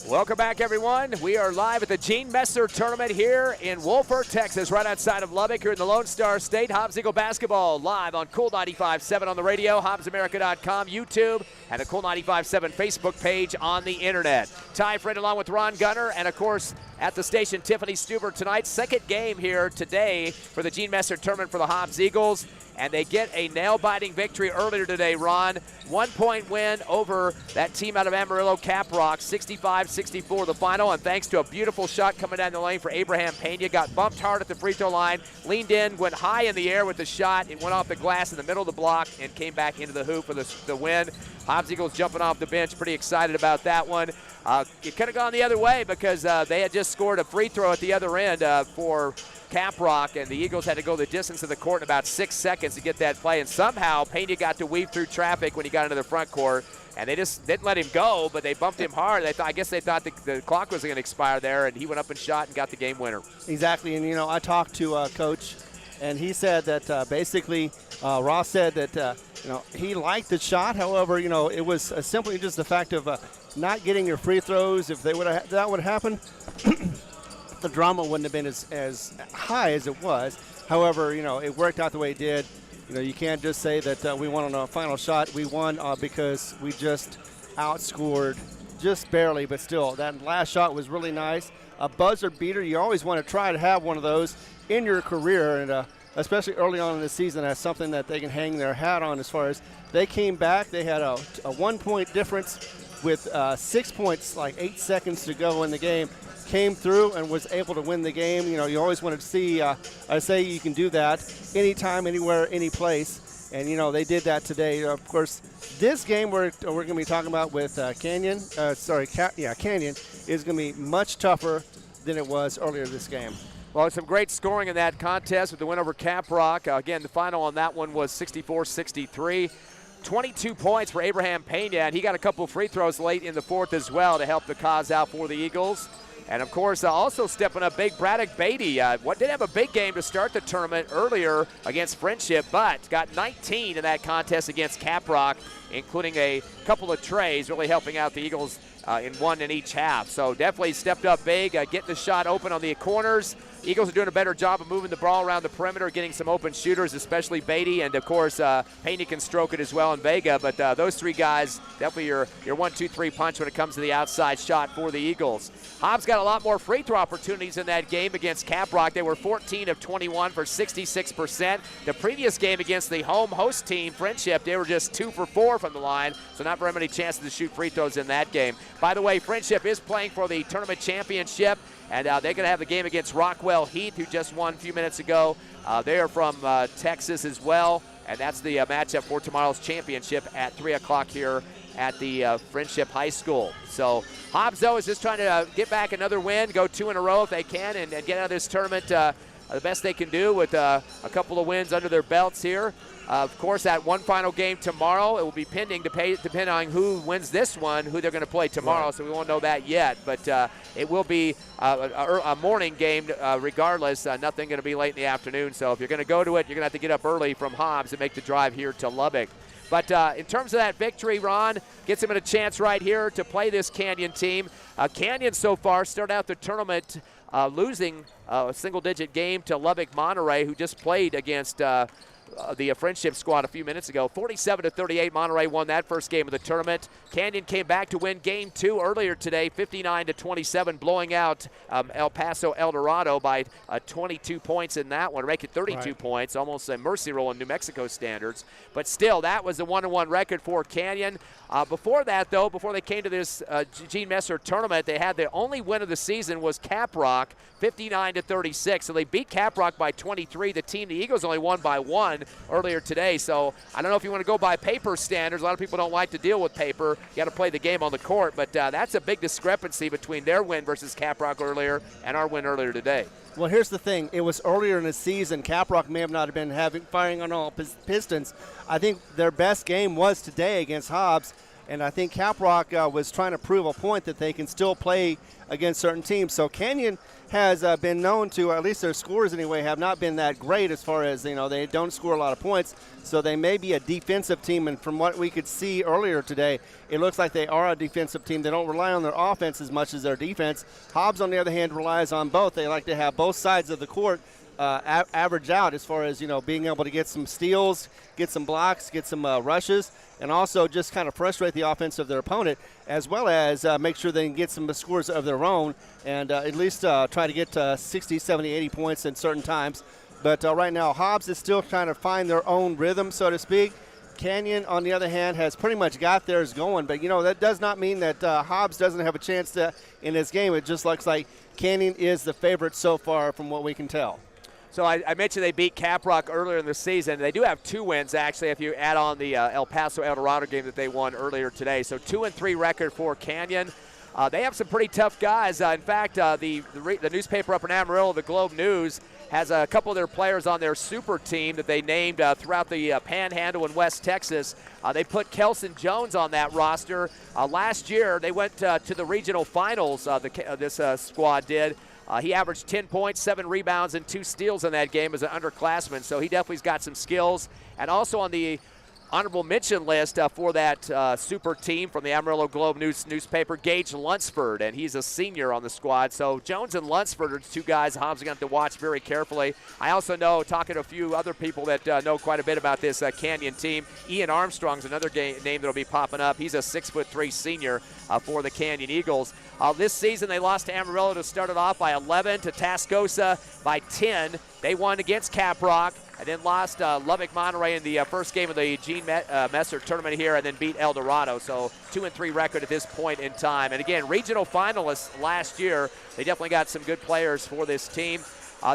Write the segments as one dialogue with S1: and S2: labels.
S1: Welcome back, everyone. We are live at the Gene Messer Tournament here in Wolford, Texas, right outside of Lubbock here in the Lone Star State. Hobbs Eagle basketball live on Cool 95.7 on the radio, HobbsAmerica.com, YouTube, and the Cool 95.7 Facebook page on the internet. Ty Friend along with Ron Gunner, and of course at the station, Tiffany Stuber tonight. Second game here today for the Gene Messer Tournament for the Hobbs Eagles. And they get a nail-biting victory earlier today, Ron. 1-point win over that team out of Amarillo, Caprock, 65-64 the final. And thanks to a beautiful shot coming down the lane for Abraham Pena. Got bumped hard at the free throw line, leaned in, went high in the air with the shot, and went off the glass in the middle of the block and came back into the hoop for the win. Hobbs Eagles jumping off the bench, pretty excited about that one. It could have gone the other way because they had just scored a free throw at the other end for Caprock, and the Eagles had to go the distance of the court in about 6 seconds to get that play, and somehow Pena got to weave through traffic when he got into the front court, and they just didn't let him go, but they bumped him hard. I guess they thought the clock was going to expire there, and he went up and shot and got the game winner.
S2: Exactly, and I talked to Coach, and he said that basically Ross said that he liked the shot. However, it was simply just the fact of not getting your free throws. If that would have happened, the drama wouldn't have been as high as it was. However, it worked out the way it did. You can't just say that we won on a final shot. We won because we just outscored just barely, but still, that last shot was really nice. A buzzer beater, you always want to try to have one of those in your career, and especially early on in the season, that's something that they can hang their hat on as far as they came back. They had a 1-point difference with 6 points, like 8 seconds to go in the game. Came through and was able to win the game. You always want to see, I say you can do that anytime, anywhere, any place. And, they did that today. Of course, this game we're going to be talking about with Canyon, Canyon, is going to be much tougher than it was earlier this game.
S1: Well, some great scoring in that contest with the win over Caprock. Again, the final on that one was 64-63. 22 points for Abraham Pena, and he got a couple free throws late in the fourth as well to help the cause out for the Eagles. And, of course, also stepping up big, Braddock Beatty. Did have a big game to start the tournament earlier against Friendship, but got 19 in that contest against Caprock, including a couple of trays, really helping out the Eagles in one in each half. So definitely stepped up big, getting the shot open on the corners. Eagles are doing a better job of moving the ball around the perimeter, getting some open shooters, especially Beatty, and of course Pena can stroke it as well, and Vega. But those three guys, definitely your 1-2-3 punch when it comes to the outside shot for the Eagles. Hobbs got a lot more free throw opportunities in that game against Caprock. They were 14 of 21 for 66%. The previous game against the home host team, Friendship, they were just 2 for 4 from the line, so not very many chances to shoot free throws in that game. By the way, Friendship is playing for the tournament championship, and they're going to have the game against Rockwell Heath, who just won a few minutes ago. They are from Texas as well, and that's the matchup for tomorrow's championship at 3 o'clock here at the Friendship High School. So Hobbs, though, is just trying to get back another win, go 2 in a row if they can, and get out of this tournament the best they can do with a couple of wins under their belts here. Of course, that one final game tomorrow, it will be pending depending on who wins this one, who they're going to play tomorrow, right. So we won't know that yet. But it will be a morning game regardless, nothing going to be late in the afternoon. So if you're going to go to it, you're going to have to get up early from Hobbs and make the drive here to Lubbock. But in terms of that victory, Ron, gets him in a chance right here to play this Canyon team. Canyon so far started out the tournament losing a single-digit game to Lubbock Monterey, who just played against the Friendship squad a few minutes ago. 47-38, Monterey won that first game of the tournament. Canyon came back to win game 2 earlier today, 59-27, blowing out El Paso El Dorado by 22 points in that one, making 32 points, almost a mercy roll in New Mexico standards. But still, that was a 1-1 record for Canyon. Before that, though, before they came to this Gene Messer tournament, they had the only win of the season was Caprock, 59-36. So they beat Caprock by 23. The Eagles only won by 1 earlier today. So I don't know if you want to go by paper standards. A lot of people don't like to deal with paper. You got to play the game on the court. But that's a big discrepancy between their win versus Caprock earlier and our win earlier today.
S2: Well, here's the thing. It was earlier in the season. Caprock may have not been firing on all pistons. I think their best game was today against Hobbs. And I think Caprock was trying to prove a point that they can still play against certain teams. So Canyon has been known to, at least their scores anyway, have not been that great as far as, they don't score a lot of points. So they may be a defensive team. And from what we could see earlier today, it looks like they are a defensive team. They don't rely on their offense as much as their defense. Hobbs, on the other hand, relies on both. They like to have both sides of the court average out as far as, being able to get some steals, get some blocks, get some rushes, and also just kind of frustrate the offense of their opponent, as well as make sure they can get some scores of their own and at least try to get 60, 70, 80 points in certain times. But right now, Hobbs is still trying to find their own rhythm, so to speak. Canyon, on the other hand, has pretty much got theirs going. But, that does not mean that Hobbs doesn't have a chance to in this game. It just looks like Canyon is the favorite so far from what we can tell.
S1: So I mentioned they beat Caprock earlier in the season. They do have 2 wins, actually, if you add on the El Paso El Dorado game that they won earlier today. So 2-3 record for Canyon. They have some pretty tough guys. In fact, the newspaper up in Amarillo, the Globe News, has a couple of their players on their super team that they named throughout the Panhandle in West Texas. They put Kelson Jones on that roster. Last year, they went to the regional finals, this squad did. He averaged 10 points, 7 rebounds, and 2 steals in that game as an underclassman, so he definitely's got some skills. And also on the honorable mention list for that super team from the Amarillo Globe newspaper, Gage Lunsford, and he's a senior on the squad. So Jones and Lunsford are 2 guys Hobbs are going to have to watch very carefully. I also know, talking to a few other people that know quite a bit about this Canyon team, Ian Armstrong's another name that will be popping up. He's a 6'3" senior for the Canyon Eagles. This season they lost to Amarillo to start it off by 11, to Tascosa by 10. They won against Caprock, and then lost Lubbock Monterey in the first game of the Gene Messer tournament here, and then beat El Dorado. So 2-3 record at this point in time. And again, regional finalists last year. They definitely got some good players for this team.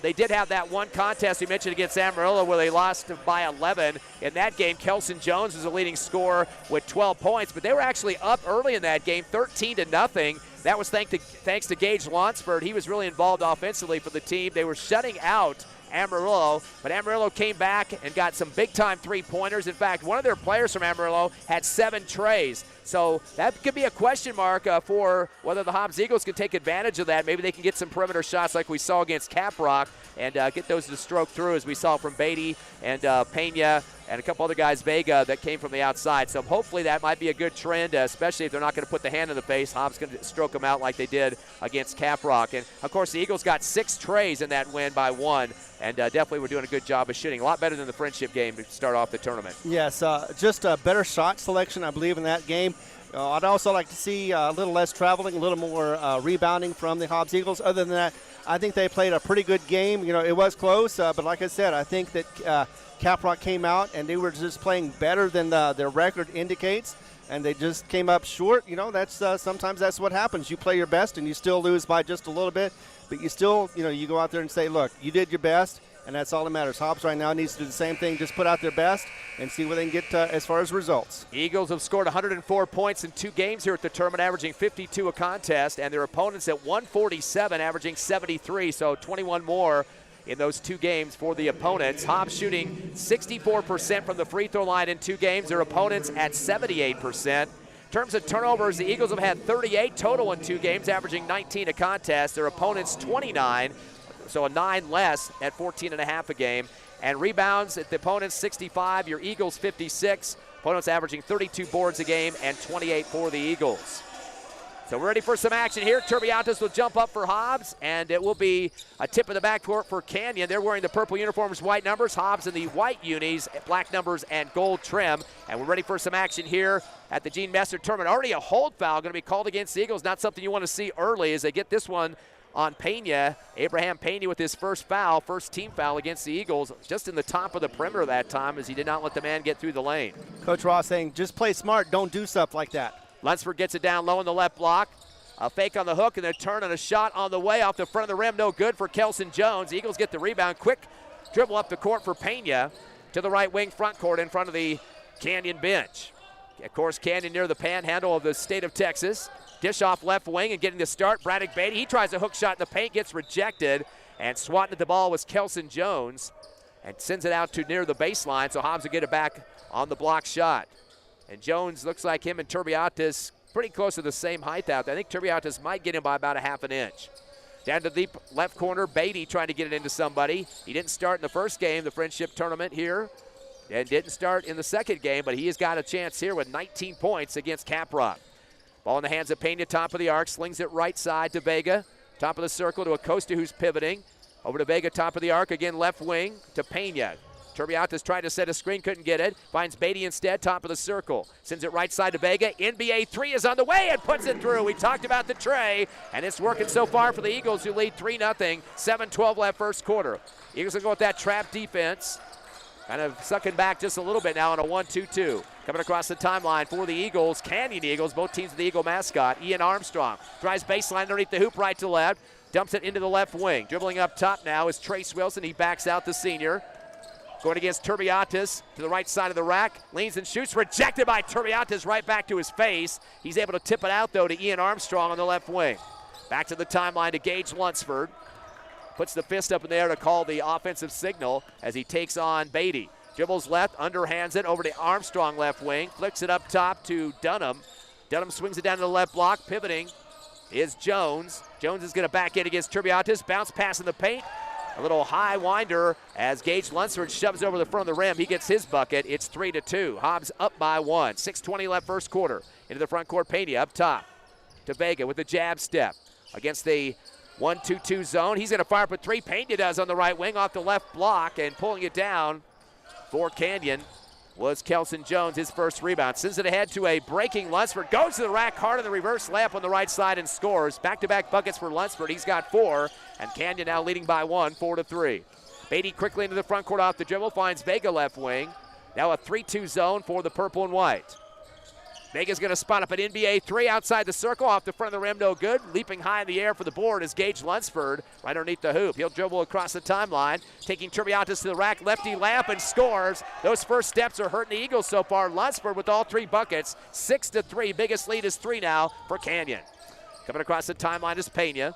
S1: They did have that one contest you mentioned against Amarillo where they lost by 11. In that game, Kelson Jones was the leading scorer with 12 points, but they were actually up early in that game, 13-0. That was thanks to Gage Lunsford. He was really involved offensively for the team. They were shutting out Amarillo, but Amarillo came back and got some big-time three-pointers. In fact, one of their players from Amarillo had 7 trays. So that could be a question mark for whether the Hobbs Eagles can take advantage of that. Maybe they can get some perimeter shots like we saw against Caprock and get those to stroke through, as we saw from Beatty and Pena and a couple other guys, Vega, that came from the outside. So hopefully that might be a good trend, especially if they're not going to put the hand in the face. Hobbs going to stroke them out like they did against Caprock. And, of course, the Eagles got 6 trays in that win by 1, and definitely were doing a good job of shooting. A lot better than the friendship game to start off the tournament.
S2: Yes, just a better shot selection, I believe, in that game. I'd also like to see a little less traveling, a little more rebounding from the Hobbs Eagles. Other than that, I think they played a pretty good game. It was close, but like I said, I think that Caprock came out and they were just playing better than their record indicates, and they just came up short. That's sometimes that's what happens. You play your best and you still lose by just a little bit, but you still, you go out there and say, look, you did your best, and that's all that matters. Hobbs right now needs to do the same thing, just put out their best and see what they can get as far as results.
S1: Eagles have scored 104 points in 2 games here at the tournament, averaging 52 a contest, and their opponents at 147, averaging 73, so 21 more in those 2 games for the opponents. Hobbs shooting 64% from the free throw line in 2 games, their opponents at 78%. In terms of turnovers, the Eagles have had 38 total in 2 games, averaging 19 a contest, their opponents 29, so a 9 less at 14.5 a game. And rebounds at the opponents 65, your Eagles 56. Opponents averaging 32 boards a game and 28 for the Eagles. So we're ready for some action here. Turbiantes will jump up for Hobbs, and it will be a tip of the backcourt for Canyon. They're wearing the purple uniforms, white numbers. Hobbs in the white unis, black numbers, and gold trim. And we're ready for some action here at the Gene Messer tournament. Already a hold foul going to be called against the Eagles. Not something you want to see early as they get this one on Pena. Abraham Pena with his first team foul against the Eagles, just in the top of the perimeter that time, as he did not let the man get through the lane.
S2: Coach Ross saying, just play smart, don't do stuff like that.
S1: Lunsford gets it down low in the left block. A fake on the hook and then turn on a shot on the way off the front of the rim. No good for Kelson Jones. The Eagles get the rebound. Quick dribble up the court for Pena to the right wing front court in front of the Canyon bench. Of course, Canyon near the panhandle of the state of Texas. Dish off left wing and getting the start. Braddock Beatty, he tries a hook shot in the paint, gets rejected, and swatting at the ball was Kelson Jones and sends it out to near the baseline, so Hobbs will get it back on the block shot. And Jones looks like him and Turbiatis pretty close to the same height out there. I think Turbiatis might get him by about a half an inch. Down to the deep left corner, Beatty trying to get it into somebody. He didn't start in the first game, the friendship tournament here, and didn't start in the second game, but he has got a chance here with 19 points against Caprock. Ball in the hands of Pena, top of the arc, slings it right side to Vega. Top of the circle to Acosta, who's pivoting. Over to Vega, top of the arc, again left wing to Pena. Turbiatis tried to set a screen, couldn't get it. Finds Beatty instead, top of the circle. Sends it right side to Vega. NBA 3 is on the way and puts it through. We talked about the tray, and it's working so far for the Eagles, who lead 3-0. 7-12 left first quarter. Eagles will go with that trap defense. Kind of sucking back just a little bit now on a 1-2-2. Coming across the timeline for the Eagles, Canyon Eagles, both teams of the Eagle mascot. Ian Armstrong drives baseline underneath the hoop, right to left. Dumps it into the left wing. Dribbling up top now is Trace Wilson. He backs out the senior. Going against Turbiatis to the right side of the rack. Leans and shoots. Rejected by Turbiatis right back to his face. He's able to tip it out, though, to Ian Armstrong on the left wing. Back to the timeline to Gage Lunsford. Puts the fist up in the air to call the offensive signal as he takes on Beatty. Dribbles left, underhands it over to Armstrong left wing. Flicks it up top to Dunham. Dunham swings it down to the left block. Pivoting is Jones. Jones is going to back in against Turbiatis. Bounce pass in the paint. A little high winder as Gage Lunsford shoves over the front of the rim. He gets his bucket. It's 3-2. Hobbs up by 1. 6:20 left first quarter. Into the front court, Pena up top to Vega with the jab step against the 1-2-2 zone. He's going to fire up a three. Pena does on the right wing off the left block, and pulling it down for Canyon was Kelson Jones, his first rebound. Sends it ahead to a breaking Lunsford. Goes to the rack hard on the reverse layup on the right side and scores. Back-to-back buckets for Lunsford. He's got 4, and Canyon now leading by 1, 4-3. Beatty quickly into the front court off the dribble, finds Vega left wing. Now a 3-2 zone for the purple and white. Vega's going to spot up an NBA 3 outside the circle, off the front of the rim, no good. Leaping high in the air for the board is Gage Lunsford right underneath the hoop. He'll dribble across the timeline, taking Turbiatis to the rack, lefty layup, and scores. Those first steps are hurting the Eagles so far. Lunsford with all 3 buckets, 6-3. Biggest lead is 3 now for Canyon. Coming across the timeline is Pena.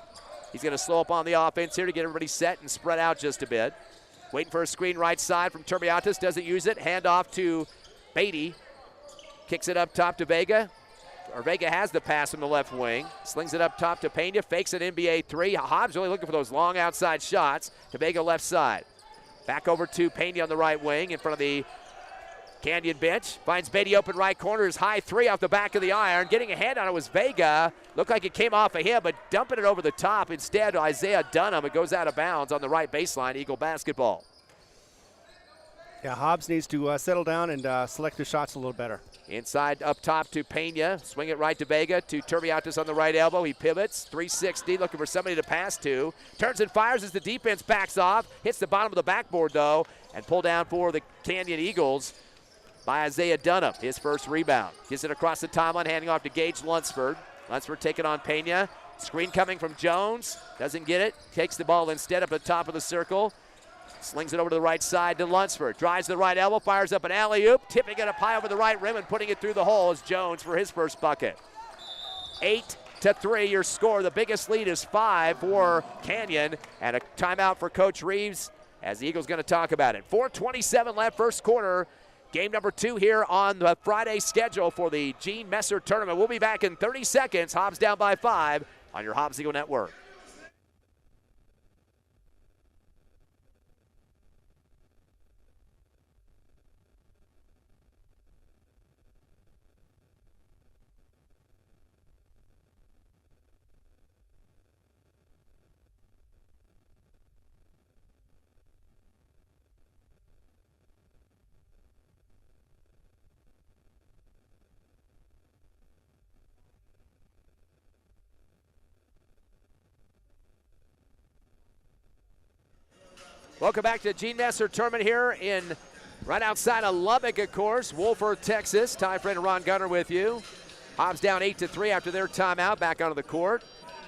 S1: He's going to slow up on the offense here to get everybody set and spread out just a bit. Waiting for a screen right side from Turbiatis, doesn't use it. Hand off to Beatty. Kicks it up top to Vega. Or Vega has the pass from the left wing. Slings it up top to Pena. Fakes an NBA 3. Hobbs really looking for those long outside shots to Vega left side. Back over to Pena on the right wing in front of the Canyon bench. Finds Beatty open right corner. His high 3 off the back of the iron. Getting a hand on it was Vega. Looked like it came off of him, but dumping it over the top. Instead, Isaiah Dunham. It goes out of bounds on the right baseline. Eagle basketball.
S2: Yeah, Hobbs needs to settle down and select his shots a little better.
S1: Inside up top to Pena. Swing it right to Vega to Turbiatis on the right elbow. He pivots. 360, looking for somebody to pass to. Turns and fires as the defense backs off. Hits the bottom of the backboard, though, and pulled down for the Canyon Eagles by Isaiah Dunham. His first rebound. Gets it across the timeline, handing off to Gage Lunsford. Lunsford taking on Pena. Screen coming from Jones. Doesn't get it. Takes the ball instead up at the top of the circle. Slings it over to the right side to Lunsford. Drives the right elbow, fires up an alley-oop, tipping it up high over the right rim and putting it through the hole is Jones for his first bucket. 8-3, your score. The biggest lead is 5 for Canyon, and a timeout for Coach Reeves as the Eagles going to talk about it. 4:27 left first quarter. Game number 2 here on the Friday schedule for the Gene Messer tournament. We'll be back in 30 seconds. Hobbs down by 5 on your Hobbs Eagle Network. Welcome back to the Gene Messer tournament here in right outside of Lubbock, of course, Wolford, Texas. Ty Friend and Ron Gunner with you. Hobbs down 8-3 after their timeout, back onto the court.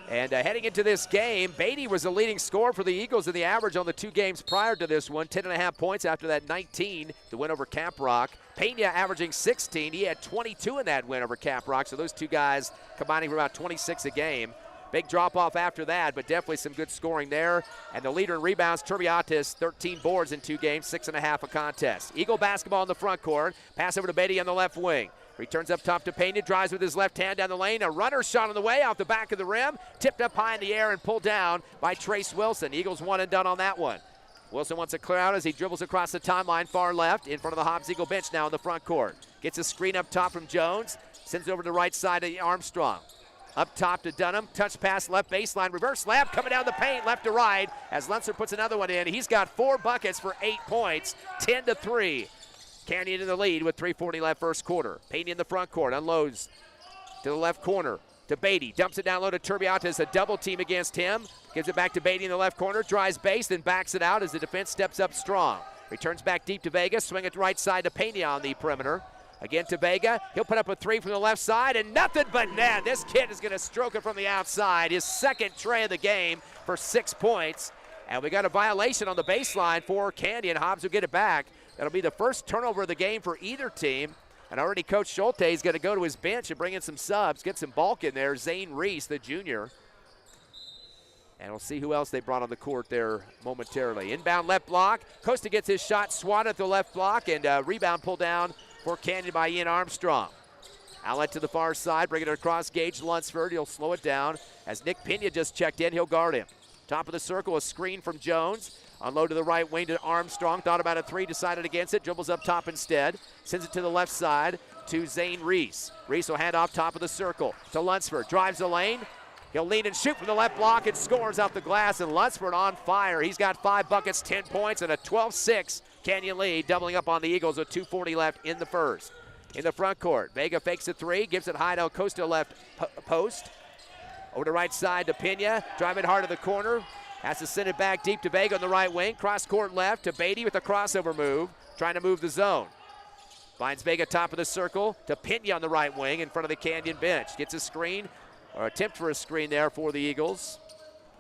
S1: And heading into this game, Beatty was the leading scorer for the Eagles in the average on the 2 games prior to this one. 10.5 points after that 19, the win over Caprock. Pena averaging 16. He had 22 in that win over Caprock. So those 2 guys combining for about 26 a game. Big drop-off after that, but definitely some good scoring there. And the leader in rebounds, Turbiatis, 13 boards in 2 games, 6.5 a contest. Eagle basketball in the front court. Pass over to Beatty on the left wing. Returns up top to Pena, drives with his left hand down the lane. A runner shot on the way off the back of the rim. Tipped up high in the air and pulled down by Trace Wilson. Eagles one and done on that one. Wilson wants to clear out as he dribbles across the timeline far left in front of the Hobbs Eagle bench now in the front court. Gets a screen up top from Jones. Sends it over to the right side to Armstrong. Up top to Dunham. Touch pass left baseline. Reverse layup coming down the paint left to right as Lunsford puts another one in. He's got 4 buckets for 8 points. 10-3. Canyon in the lead with 3:40 left first quarter. Payne in the front court. Unloads to the left corner to Beatty. Dumps it down low to Turbiates. A double team against him. Gives it back to Beatty in the left corner. Drives base, then backs it out as the defense steps up strong. Returns back deep to Vega. Swing it right side to Pena on the perimeter. Again to Vega. He'll put up a 3 from the left side and nothing but net. This kid is going to stroke it from the outside. His second tray of the game for 6 points. And we got a violation on the baseline for Canyon. Hobbs will get it back. That'll be the first turnover of the game for either team. And already Coach Schulte is going to go to his bench and bring in some subs, get some bulk in there. Zane Reese, the junior. And we'll see who else they brought on the court there momentarily. Inbound left block. Costa gets his shot swatted at the left block, and rebound pulled down for Canyon by Ian Armstrong. Outlet to the far side, bring it across Gage Lunsford. He'll slow it down. As Nick Pena just checked in, he'll guard him. Top of the circle, a screen from Jones. Unload to the right wing to Armstrong. Thought about a 3, decided against it. Dribbles up top instead. Sends it to the left side to Zane Reese. Reese will hand off top of the circle to Lunsford. Drives the lane. He'll lean and shoot from the left block and scores out the glass. And Lunsford on fire. He's got 5 buckets, 10 points, and a 12-6 Canyon lead. Doubling up on the Eagles with 2:40 left in the first. In the front court, Vega fakes a 3. Gives it high to Costa left post. Over to right side to Pena. Drive it hard to the corner. Has to send it back deep to Vega on the right wing. Cross court left to Beatty with a crossover move. Trying to move the zone. Finds Vega top of the circle to Pena on the right wing in front of the Canyon bench. Gets a screen, or attempt for a screen there for the Eagles.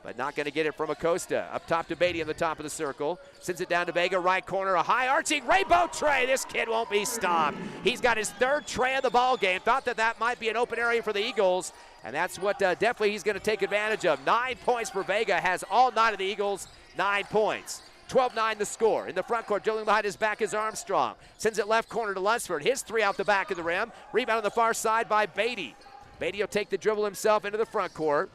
S1: But not going to get it from Acosta. Up top to Beatty on the top of the circle. Sends it down to Vega, right corner, a high arching rainbow tray. This kid won't be stopped. He's got his 3rd tray of the ball game. Thought that might be an open area for the Eagles. And that's what definitely he's going to take advantage of. 9 points for Vega. Has all 9 of the Eagles. 9 points. 12-9 the score. In the front court, drilling behind his back is Armstrong. Sends it left corner to Lunsford. His 3 out the back of the rim. Rebound on the far side by Beatty. Beatty will take the dribble himself into the front court.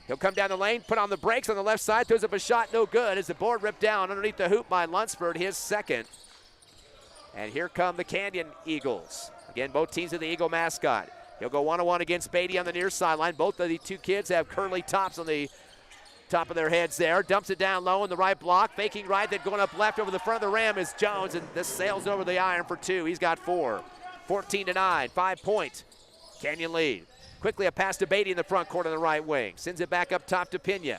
S1: He'll come down the lane, put on the brakes on the left side, throws up a shot, no good, as the board ripped down underneath the hoop by Lunsford, his 2nd. And here come the Canyon Eagles. Again, both teams of the Eagle mascot. He'll go one-on-one against Beatty on the near sideline. Both of the 2 kids have curly tops on the top of their heads there. Dumps it down low in the right block. Faking right, then going up left over the front of the rim is Jones, and this sails over the iron for 2. He's got 4. 14-9, 5-point Canyon lead. Quickly a pass to Beatty in the front court on the right wing. Sends it back up top to Pena.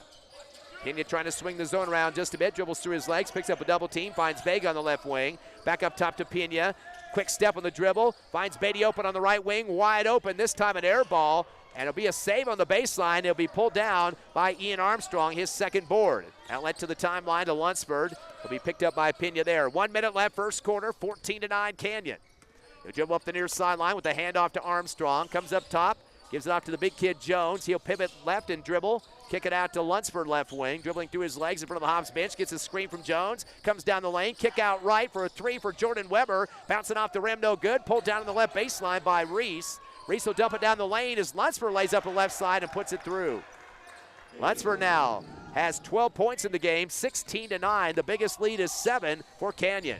S1: Pena trying to swing the zone around just a bit. Dribbles through his legs. Picks up a double team. Finds Vega on the left wing. Back up top to Pena. Quick step on the dribble. Finds Beatty open on the right wing. Wide open. This time an air ball. And it'll be a save on the baseline. It'll be pulled down by Ian Armstrong, his 2nd board. Outlet to the timeline to Lunsford. It'll be picked up by Pena there. 1 minute left first quarter. 14-9 Canyon. He'll dribble up the near sideline with a handoff to Armstrong. Comes up top. Gives it off to the big kid Jones. He'll pivot left and dribble. Kick it out to Lunsford left wing. Dribbling through his legs in front of the Hobbs bench. Gets a screen from Jones. Comes down the lane. Kick out right for a 3 for Jordan Weber. Bouncing off the rim, no good. Pulled down on the left baseline by Reese. Reese will dump it down the lane as Lunsford lays up the left side and puts it through. Lunsford now has 12 points in the game. 16-9. The biggest lead is 7 for Canyon.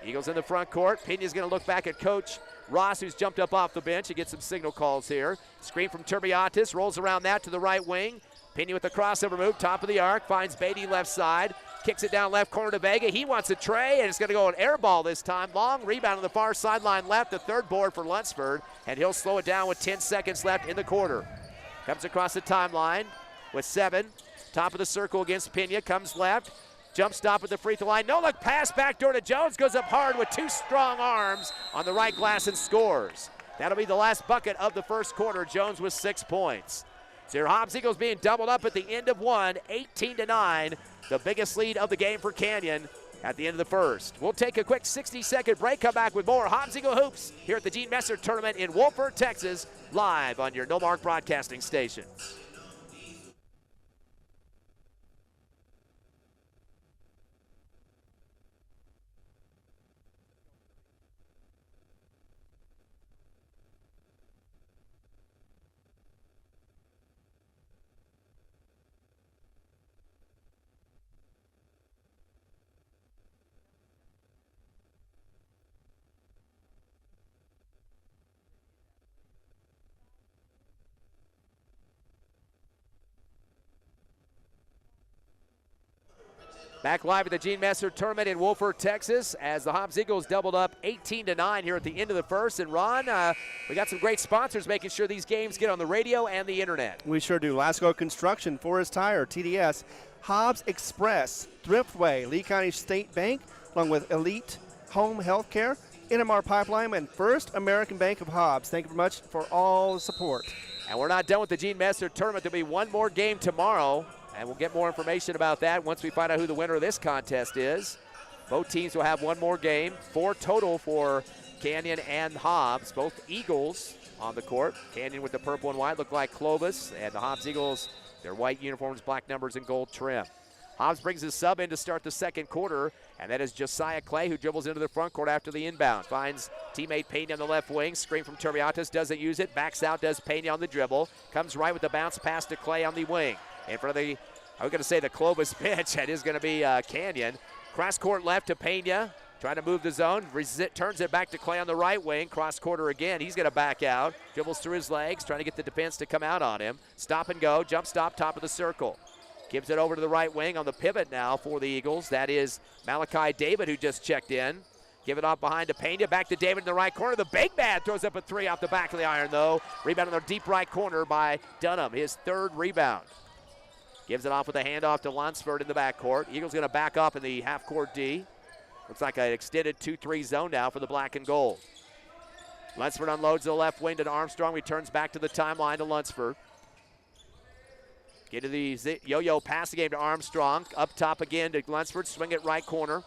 S1: Eagles in the front court. Pena's going to look back at Coach Ross, who's jumped up off the bench. He gets some signal calls here. Screen from Turbiatis, rolls around that to the right wing. Pena with the crossover move, top of the arc, finds Beatty left side, kicks it down left corner to Vega. He wants a tray, and it's going to go an air ball this time. Long rebound on the far sideline left, the 3rd board for Lunsford, and he'll slow it down with 10 seconds left in the quarter. Comes across the timeline with 7. Top of the circle against Pena, comes left. Jump stop at the free throw line. No look pass backdoor to Jones. Goes up hard with 2 strong arms on the right glass and scores. That'll be the last bucket of the first quarter. Jones with 6 points. So your Hobbs Eagles being doubled up at the end of 1, 18-9. The biggest lead of the game for Canyon at the end of the first. We'll take a quick 60-second break. Come back with more Hobbs Eagle Hoops here at the Gene Messer Tournament in Wolford, Texas, live on your No Mark Broadcasting Station. Back live at the Gene Messer Tournament in Wolford, Texas, as the Hobbs Eagles doubled up 18-9 here at the end of the first. And Ron, we got some great sponsors making sure these games get on the radio and the internet.
S2: We sure do. Lasco Construction, Forest Tire, TDS, Hobbs Express, Thriftway, Lee County State Bank, along with Elite Home Healthcare, NMR Pipeline, and First American Bank of Hobbs. Thank you very much for all the support.
S1: And we're not done with the Gene Messer Tournament. There'll be one more game tomorrow. And we'll get more information about that once we find out who the winner of this contest is. Both teams will have one more game. 4 total for Canyon and Hobbs. Both Eagles on the court. Canyon with the purple and white look like Clovis. And the Hobbs Eagles, their white uniforms, black numbers, and gold trim. Hobbs brings his sub in to start the second quarter. And that is Josiah Clay, who dribbles into the front court after the inbound. Finds teammate Pena on the left wing. Screen from Turbiatas. Doesn't use it. Backs out. Does Pena on the dribble. Comes right with the bounce pass to Clay on the wing. In front of the, I was going to say the Clovis bench. That is going to be Canyon. Cross court left to Pena. Trying to move the zone. Turns it back to Clay on the right wing. Cross quarter again. He's going to back out. Dribbles through his legs. Trying to get the defense to come out on him. Stop and go. Jump stop. Top of the circle. Gives it over to the right wing on the pivot now for the Eagles. That is Malachi David, who just checked in. Give it off behind to Pena. Back to David in the right corner. The big man throws up a 3 off the back of the iron, though. Rebound in the deep right corner by Dunham. His 3rd rebound. Gives it off with a handoff to Lunsford in the backcourt. Eagles going to back up in the half-court D. Looks like an extended 2-3 zone now for the black and gold. Lunsford unloads the left wing to Armstrong. Returns back to the timeline to Lunsford. Get to the yo-yo passing game to Armstrong. Up top again to Lunsford. Swing it right corner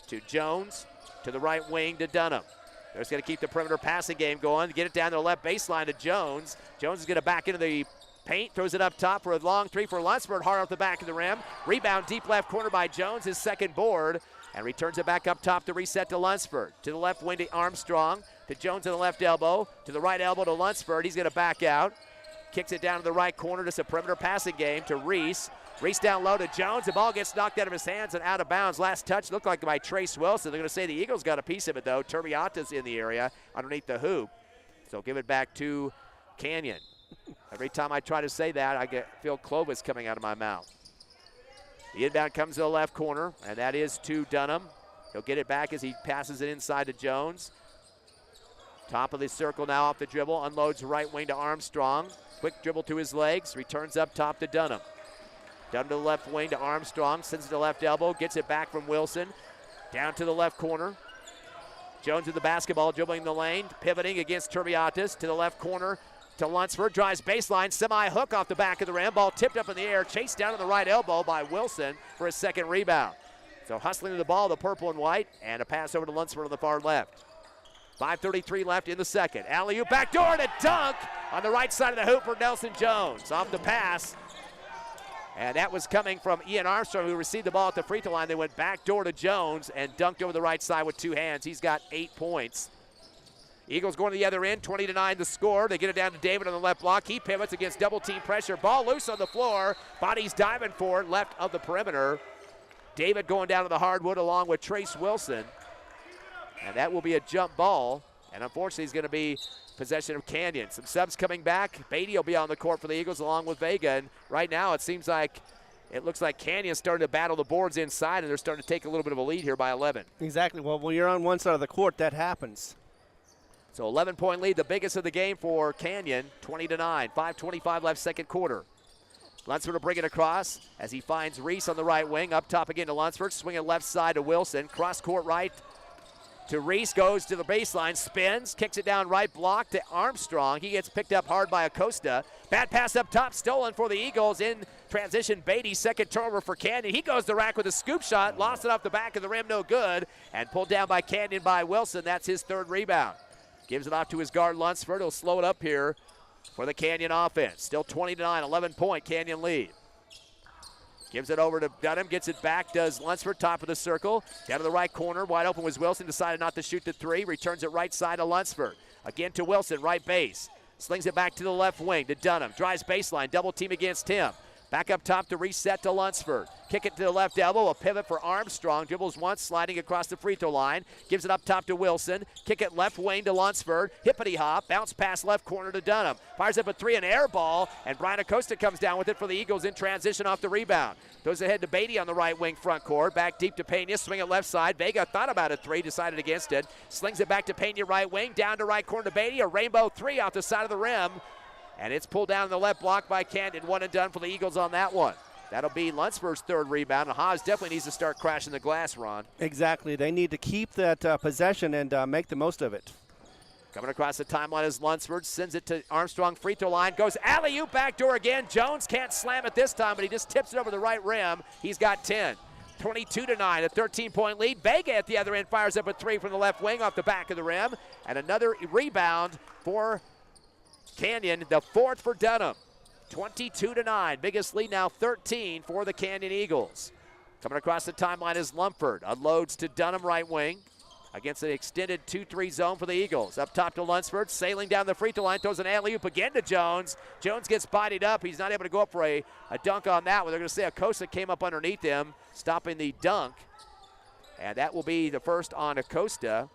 S1: to Jones. To the right wing to Dunham. They're just going to keep the perimeter passing game going. Get it down to the left baseline to Jones. Jones is going to back into the paint, throws it up top for a long 3 for Lunsford, hard off the back of the rim. Rebound deep left corner by Jones, his 2nd board, and returns it back up top to reset to Lunsford. To the left wing to Armstrong, to Jones on the left elbow, to the right elbow to Lunsford. He's going to back out. Kicks it down to the right corner, just a perimeter passing game to Reese. Reese down low to Jones. The ball gets knocked out of his hands and out of bounds. Last touch looked like by Trace Wilson. They're going to say the Eagles got a piece of it, though. Turbiata's in the area underneath the hoop. So give it back to Canyon. Every time I try to say that, I feel Clovis coming out of my mouth. The inbound comes to the left corner, and that is to Dunham. He'll get it back as he passes it inside to Jones. Top of the circle now off the dribble. Unloads right wing to Armstrong. Quick dribble to his legs. Returns up top to Dunham. Dunham to the left wing to Armstrong. Sends it to left elbow. Gets it back from Wilson. Down to the left corner. Jones with the basketball, dribbling the lane. Pivoting against Turbiatas to the left corner. To Lunsford, drives baseline, semi-hook off the back of the rim. Ball tipped up in the air, chased down to the right elbow by Wilson for his 2nd rebound. So hustling to the ball, the purple and white, and a pass over to Lunsford on the far left. 5:33 left in the second. Alley-oop, backdoor, and a dunk on the right side of the hoop for Nelson Jones. Off the pass, and that was coming from Ian Armstrong, who received the ball at the free throw line. They went backdoor to Jones and dunked over the right side with 2 hands. He's got 8 points. Eagles going to the other end, 20-9 the score. They get it down to David on the left block. He pivots against double team pressure. Ball loose on the floor. Bodies diving for it, left of the perimeter. David going down to the hardwood along with Trace Wilson. And that will be a jump ball. And unfortunately, it's going to be possession of Canyon. Some subs coming back. Beatty will be on the court for the Eagles along with Vega. And right now, it looks like Canyon's starting to battle the boards inside, and they're starting to take a little bit of a lead here by 11.
S2: Exactly. Well, when you're on one side of the court, that happens.
S1: So 11-point lead, the biggest of the game for Canyon, 20-9. 5:25 left, second quarter. Lunsford will bring it across as he finds Reese on the right wing. Up top again to Lunsford, swinging left side to Wilson. Cross court right to Reese, goes to the baseline, spins, kicks it down right block to Armstrong. He gets picked up hard by Acosta. Bad pass up top, stolen for the Eagles in transition. Beatty, 2nd turnover for Canyon. He goes to the rack with a scoop shot, lost it off the back of the rim, no good, and pulled down by Canyon by Wilson. That's his 3rd rebound. Gives it off to his guard, Lunsford. He'll slow it up here for the Canyon offense. Still 20-9, 11-point Canyon lead. Gives it over to Dunham, gets it back, does Lunsford, top of the circle. Down to the right corner, wide open was Wilson, decided not to shoot the 3, returns it right side to Lunsford. Again to Wilson, right base. Slings it back to the left wing to Dunham, drives baseline, double team against him. Back up top to reset to Lunsford. Kick it to the left elbow, a pivot for Armstrong. Dribbles once, sliding across the free throw line. Gives it up top to Wilson. Kick it left wing to Lunsford. Hippity hop, bounce pass left corner to Dunham. Fires up a three, an air ball, and Brian Acosta comes down with it for the Eagles in transition off the rebound. Goes ahead to Beatty on the right wing front court. Back deep to Pena, swing it left side. Vega thought about a three, decided against it. Slings it back to Pena right wing, down to right corner to Beatty. A rainbow three off the side of the rim. And it's pulled down in the left block by Canyon. One and done for the Eagles on that one. That'll be Lunsford's third rebound. And Hobbs definitely needs to start crashing the glass, Ron.
S2: Exactly. They need to keep that possession and make the most of it.
S1: Coming across the timeline is Lunsford. Sends it to Armstrong, free throw line. Goes alley-oop backdoor again. Jones can't slam it this time, but he just tips it over the right rim. He's got 10. 22-9, a 13-point lead. Vega at the other end fires up a three from the left wing off the back of the rim. And another rebound for Canyon, the fourth for Dunham. 22-9, biggest lead now 13 for the Canyon Eagles. Coming across the timeline is Lumpford. Unloads to Dunham right wing against an extended 2-3 zone for the Eagles. Up top to Lunsford, sailing down the free throw line, throws an alley-oop again to Jones. Jones gets bodied up. He's not able to go up for a dunk on that one. They're going to say Acosta came up underneath him, stopping the dunk. And that will be the first on Acosta.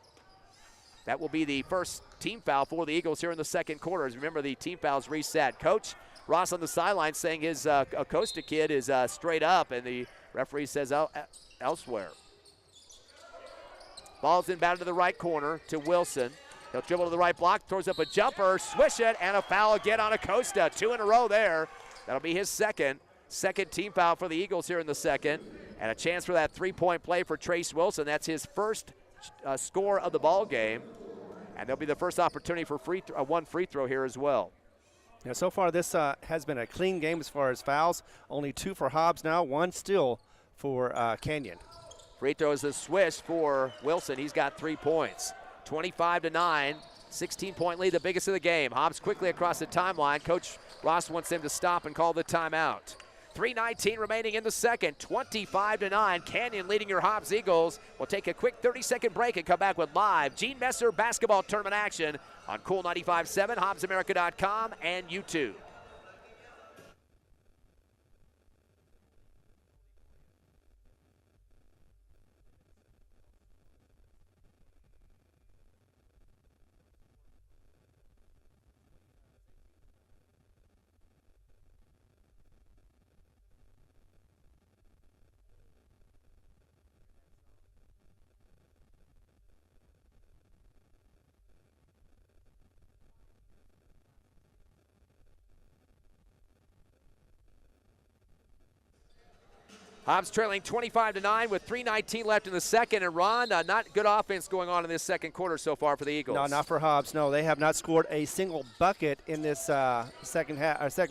S1: That will be the first team foul for the Eagles here in the second quarter. As remember, the team fouls reset. Coach Ross on the sideline saying his Acosta kid is straight up, and the referee says elsewhere. Ball's inbound to the right corner to Wilson. He'll dribble to the right block, throws up a jumper, swish it, and a foul again on Acosta. Two in a row there. That'll be his second team foul for the Eagles here in the second. And a chance for that three-point play for Trace Wilson. That's his first score of the ball game. And there'll be the first opportunity for one free throw here as well.
S2: Yeah, so far this has been a clean game as far as fouls. Only two for Hobbs now, one still for Canyon.
S1: Free throw is a swish for Wilson. He's got 3 points. 25-9, 16-point lead, the biggest of the game. Hobbs quickly across the timeline. Coach Ross wants him to stop and call the timeout. 3:19 remaining in the second, 25-9. Canyon leading your Hobbs Eagles. We'll take a quick 30-second break and come back with live Gene Messer basketball tournament action on Cool 95.7, HobbsAmerica.com, and YouTube. Hobbs trailing 25-9 with 3:19 left in the second. And Ron, not good offense going on in this second quarter so far for the Eagles.
S2: No, not for Hobbs. No, they have not scored a single bucket in this second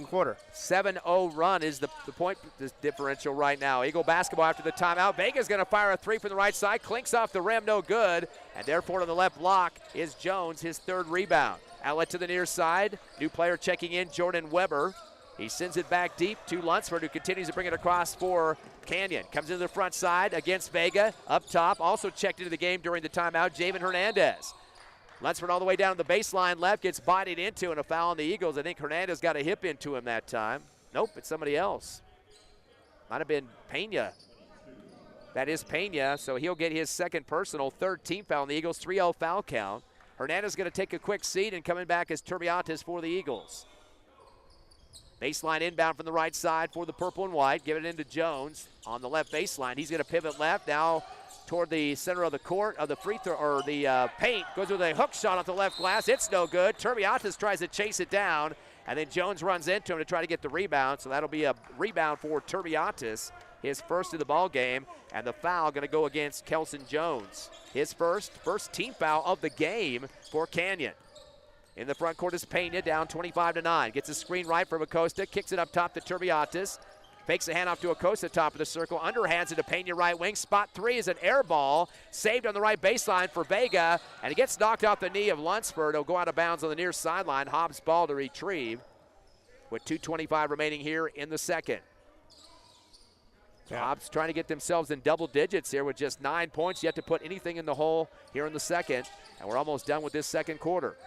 S2: quarter.
S1: 7-0 run is the point differential right now. Eagle basketball after the timeout. Vega's going to fire a three from the right side. Clinks off the rim, no good. And therefore on the left block is Jones, his third rebound. Outlet to the near side. New player checking in, Jordan Weber. He sends it back deep to Lunsford, who continues to bring it across for Canyon. Comes into the front side against Vega. Up top, also checked into the game during the timeout, Javen Hernandez. Lunsford all the way down to the baseline left, gets bodied into, and a foul on the Eagles. I think Hernandez got a hip into him that time. Nope, it's somebody else. Might have been Pena. That is Pena, so he'll get his second personal, third team foul on the Eagles, 3-0 foul count. Hernandez going to take a quick seat, and coming back is Turbiatis for the Eagles. Baseline inbound from the right side for the purple and white. Give it into Jones on the left baseline. He's going to pivot left now toward the center of the court of the free throw or the paint. Goes with a hook shot off the left glass. It's no good. Turbiatis tries to chase it down, and then Jones runs into him to try to get the rebound. So that'll be a rebound for Turbiatis, his first of the ball game, and the foul going to go against Kelson Jones. His first team foul of the game for Canyon. In the front court is Pena, down 25-9. Gets a screen right from Acosta, kicks it up top to Turbiatis. Fakes a handoff to Acosta, top of the circle. Underhands it to Pena, right wing. Spot three is an air ball. Saved on the right baseline for Vega. And it gets knocked off the knee of Lunsford. It'll go out of bounds on the near sideline. Hobbs ball to retrieve with 2:25 remaining here in the second. Hobbs trying to get themselves in double digits here with just 9 points. Yet to put anything in the hole here in the second. And we're almost done with this second quarter.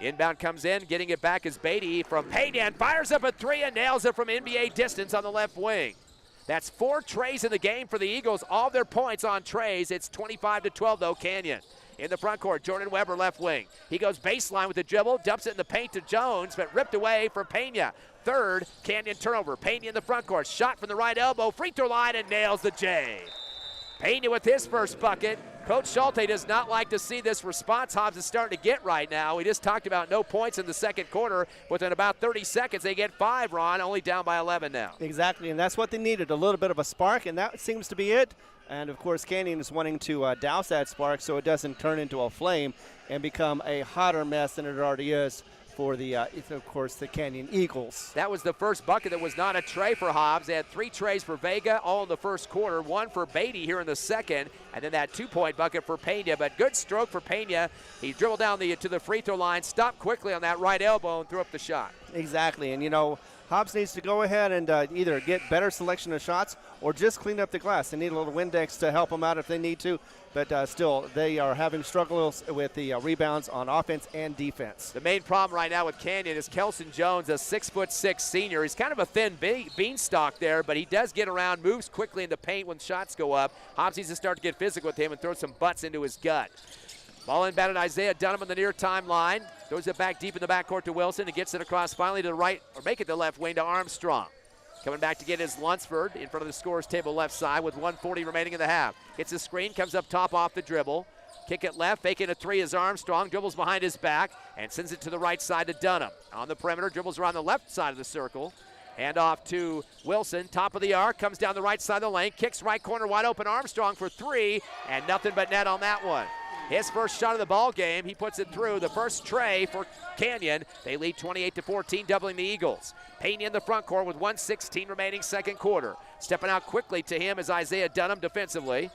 S1: Inbound comes in, getting it back is Beatty from Pena, and fires up a three and nails it from NBA distance on the left wing. That's 4 trays in the game for the Eagles. All their points on trays. It's 25-12 though, Canyon. In the front court, Jordan Weber left wing. He goes baseline with the dribble, dumps it in the paint to Jones, but ripped away for Pena. Third, Canyon turnover. Pena in the front court, shot from the right elbow, free throw line, and nails the J. Pena with his first bucket. Coach Schulte does not like to see this response Hobbs is starting to get right now. We just talked about no points in the second quarter. Within about 30 seconds, they get 5, Ron, only down by 11 now.
S2: Exactly, and that's what they needed, a little bit of a spark, and that seems to be it. And, of course, Canyon is wanting to douse that spark so it doesn't turn into a flame and become a hotter mess than it already is for the, of course, the Canyon Eagles.
S1: That was the first bucket that was not a tray for Hobbs. They had 3 trays for Vega, all in the first quarter, 1 for Beatty here in the second, and then that 2-point bucket for Pena. But good stroke for Pena. He dribbled down to the free throw line, stopped quickly on that right elbow, and threw up the shot.
S2: Exactly, and, you know, Hobbs needs to go ahead and either get better selection of shots or just clean up the glass. They need a little Windex to help them out if they need to, but still, they are having struggles with the rebounds on offense and defense.
S1: The main problem right now with Canyon is Kelson Jones, a 6'6" senior. He's kind of a thin beanstalk there, but he does get around, moves quickly in the paint when shots go up. Hobbs needs to start to get physical with him and throw some butts into his gut. Ball inbounded Isaiah Dunham on the near timeline. Throws it back deep in the backcourt to Wilson and gets it across finally to the right, or make it the left wing to Armstrong. Coming back to get his Lunsford in front of the scorer's table left side with 1:40 remaining in the half. Gets a screen, comes up top off the dribble. Kick it left, faking a 3 is Armstrong, dribbles behind his back and sends it to the right side to Dunham. On the perimeter, dribbles around the left side of the circle. Hand off to Wilson, top of the arc, comes down the right side of the lane, kicks right corner wide open, Armstrong for 3, and nothing but net on that one. His first shot of the ball game, he puts it through. The first tray for Canyon. They lead 28-14, doubling the Eagles. Pena in the front court with 1:16 remaining second quarter. Stepping out quickly to him is Isaiah Dunham defensively.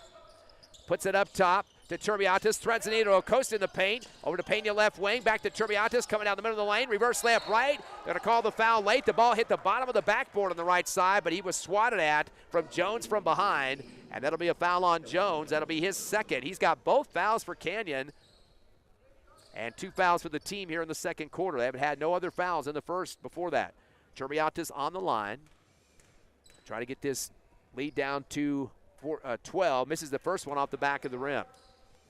S1: Puts it up top to Turbiatis, threads it into Acosta in the paint. Over to Pena left wing, back to Turbiatis, coming down the middle of the lane. Reverse layup right. Gonna call the foul late. The ball hit the bottom of the backboard on the right side, but he was swatted at from Jones from behind. And that'll be a foul on Jones. That'll be his second. He's got both fouls for Canyon and 2 fouls for the team here in the second quarter. They haven't had no other fouls in the first before that. Turbiatis on the line. Try to get this lead down to 12. Misses the first one off the back of the rim.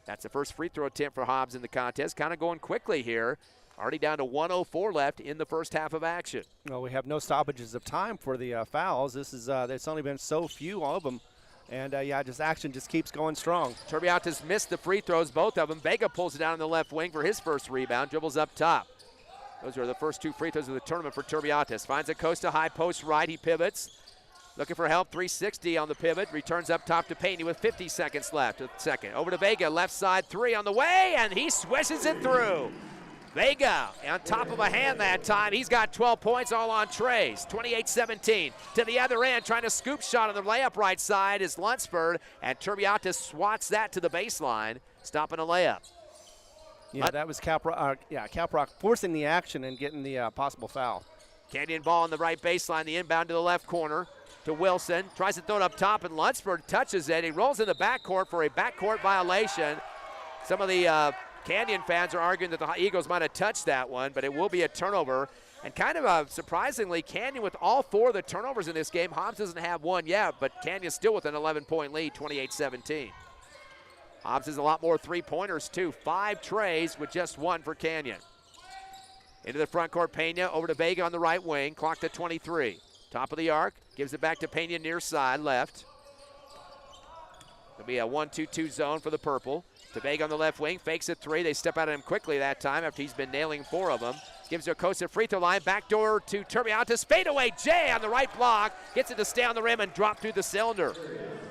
S1: That's the first free throw attempt for Hobbs in the contest. Kind of going quickly here. Already down to 1:04 left in the first half of action.
S2: Well, we have no stoppages of time for the fouls. This is there's only been so few of them. And, just action just keeps going strong.
S1: Turbiatis missed the free throws, both of them. Vega pulls it down in the left wing for his first rebound, dribbles up top. Those are the first 2 free throws of the tournament for Turbiatis. Finds Acosta, high post right, he pivots. Looking for help, 360 on the pivot. Returns up top to Pena with 50 seconds left. Second, over to Vega, left side 3 on the way, and he swishes it through. Vega on top of a hand that time. He's got 12 points all on trays. 28-17. To the other end, trying to scoop shot on the layup right side is Lunsford, and Turbiatis swats that to the baseline, stopping a layup.
S2: Yeah, that was Caprock forcing the action and getting the possible foul.
S1: Canyon ball on the right baseline, the inbound to the left corner to Wilson. Tries to throw it up top, and Lunsford touches it. He rolls in the backcourt for a backcourt violation. Some of the Canyon fans are arguing that the Eagles might have touched that one, but it will be a turnover. And kind of surprisingly, Canyon with all 4 of the turnovers in this game. Hobbs doesn't have one yet, but Canyon still with an 11-point lead, 28-17. Hobbs has a lot more 3-pointers too. 5 trays with just 1 for Canyon. Into the front court, Pena over to Vega on the right wing, clocked at 23. Top of the arc, gives it back to Pena near side left. There'll be a 1-2-2 zone for the purple. To Vega on the left wing, fakes a 3. They step out at him quickly that time after he's been nailing 4 of them. Gives Acosta free throw line, backdoor to Turbiatis, fadeaway J on the right block. Gets it to stay on the rim and drop through the cylinder.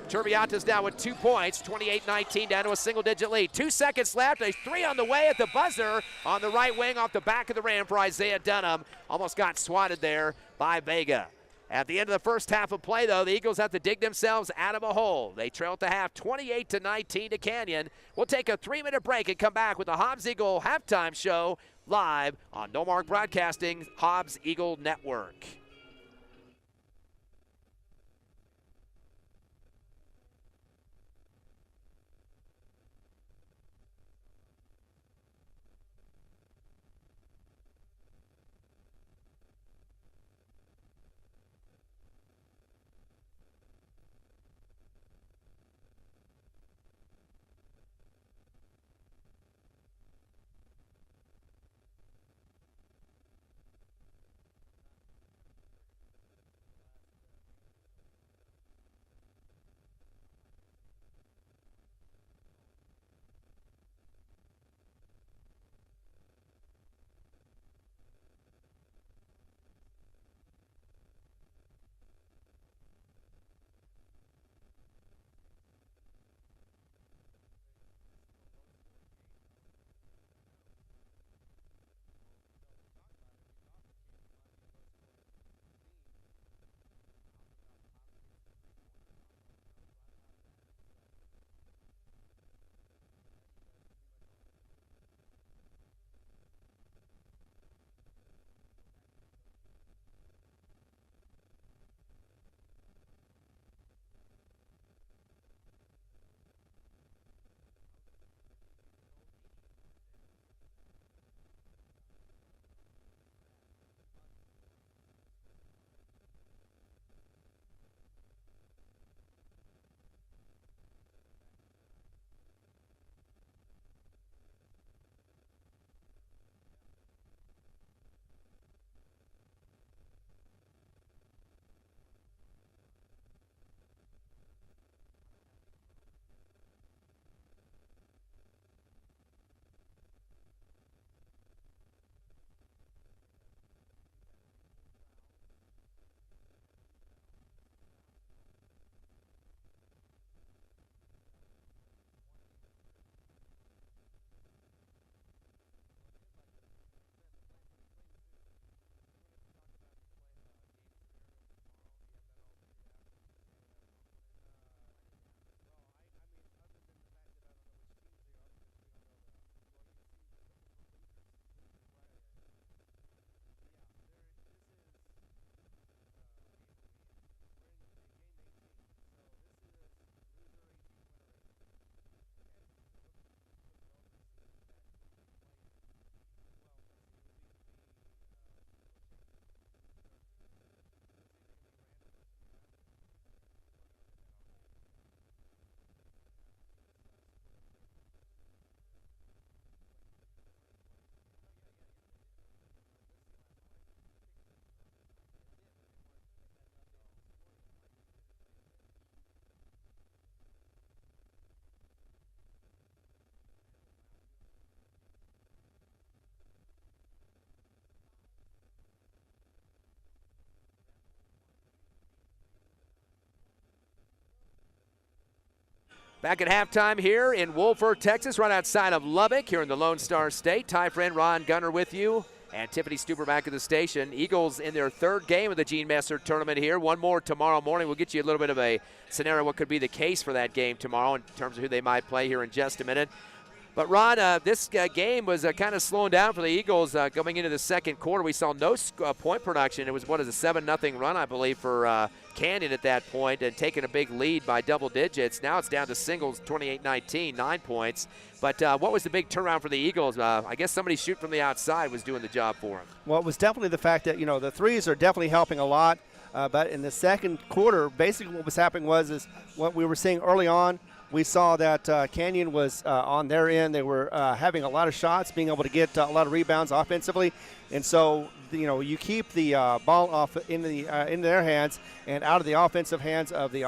S1: Turbiatis down with 2 points, 28-19, down to a single-digit lead. 2 seconds left, a 3 on the way at the buzzer on the right wing off the back of the rim for Isaiah Dunham. Almost got swatted there by Vega. At the end of the first half of play, though, the Eagles have to dig themselves out of a hole. They trail at the half 28-19 to Canyon. We'll take a 3-minute break and come back with the Hobbs Eagle halftime show live on No Mark Broadcasting, Hobbs Eagle Network. Back at halftime here in Wolford, Texas, right outside of Lubbock here in the Lone Star State. Ty friend Ron Gunner with you, and Tiffany Stuber back at the station. Eagles in their third game of the Gene Messer tournament here. One more tomorrow morning. We'll get you a little bit of a scenario what could be the case for that game tomorrow in terms of who they might play here in just a minute. But, Ron, this game was kind of slowing down for the Eagles going into the second quarter. We saw no point production. It was, a 7-0 run, I believe, for Canyon at that point, and taking a big lead by double digits. Now it's down to singles, 28-19, 9 points. But what was the big turnaround for the Eagles? I guess somebody shoot from the outside was doing the job for them.
S2: Well, it was definitely the fact that, the threes are definitely helping a lot. But in the second quarter, basically what was happening is what we were seeing early on. We saw that Canyon was on their end. They were having a lot of shots, being able to get a lot of rebounds offensively. And so, you keep the ball off in their hands and out of the offensive hands of the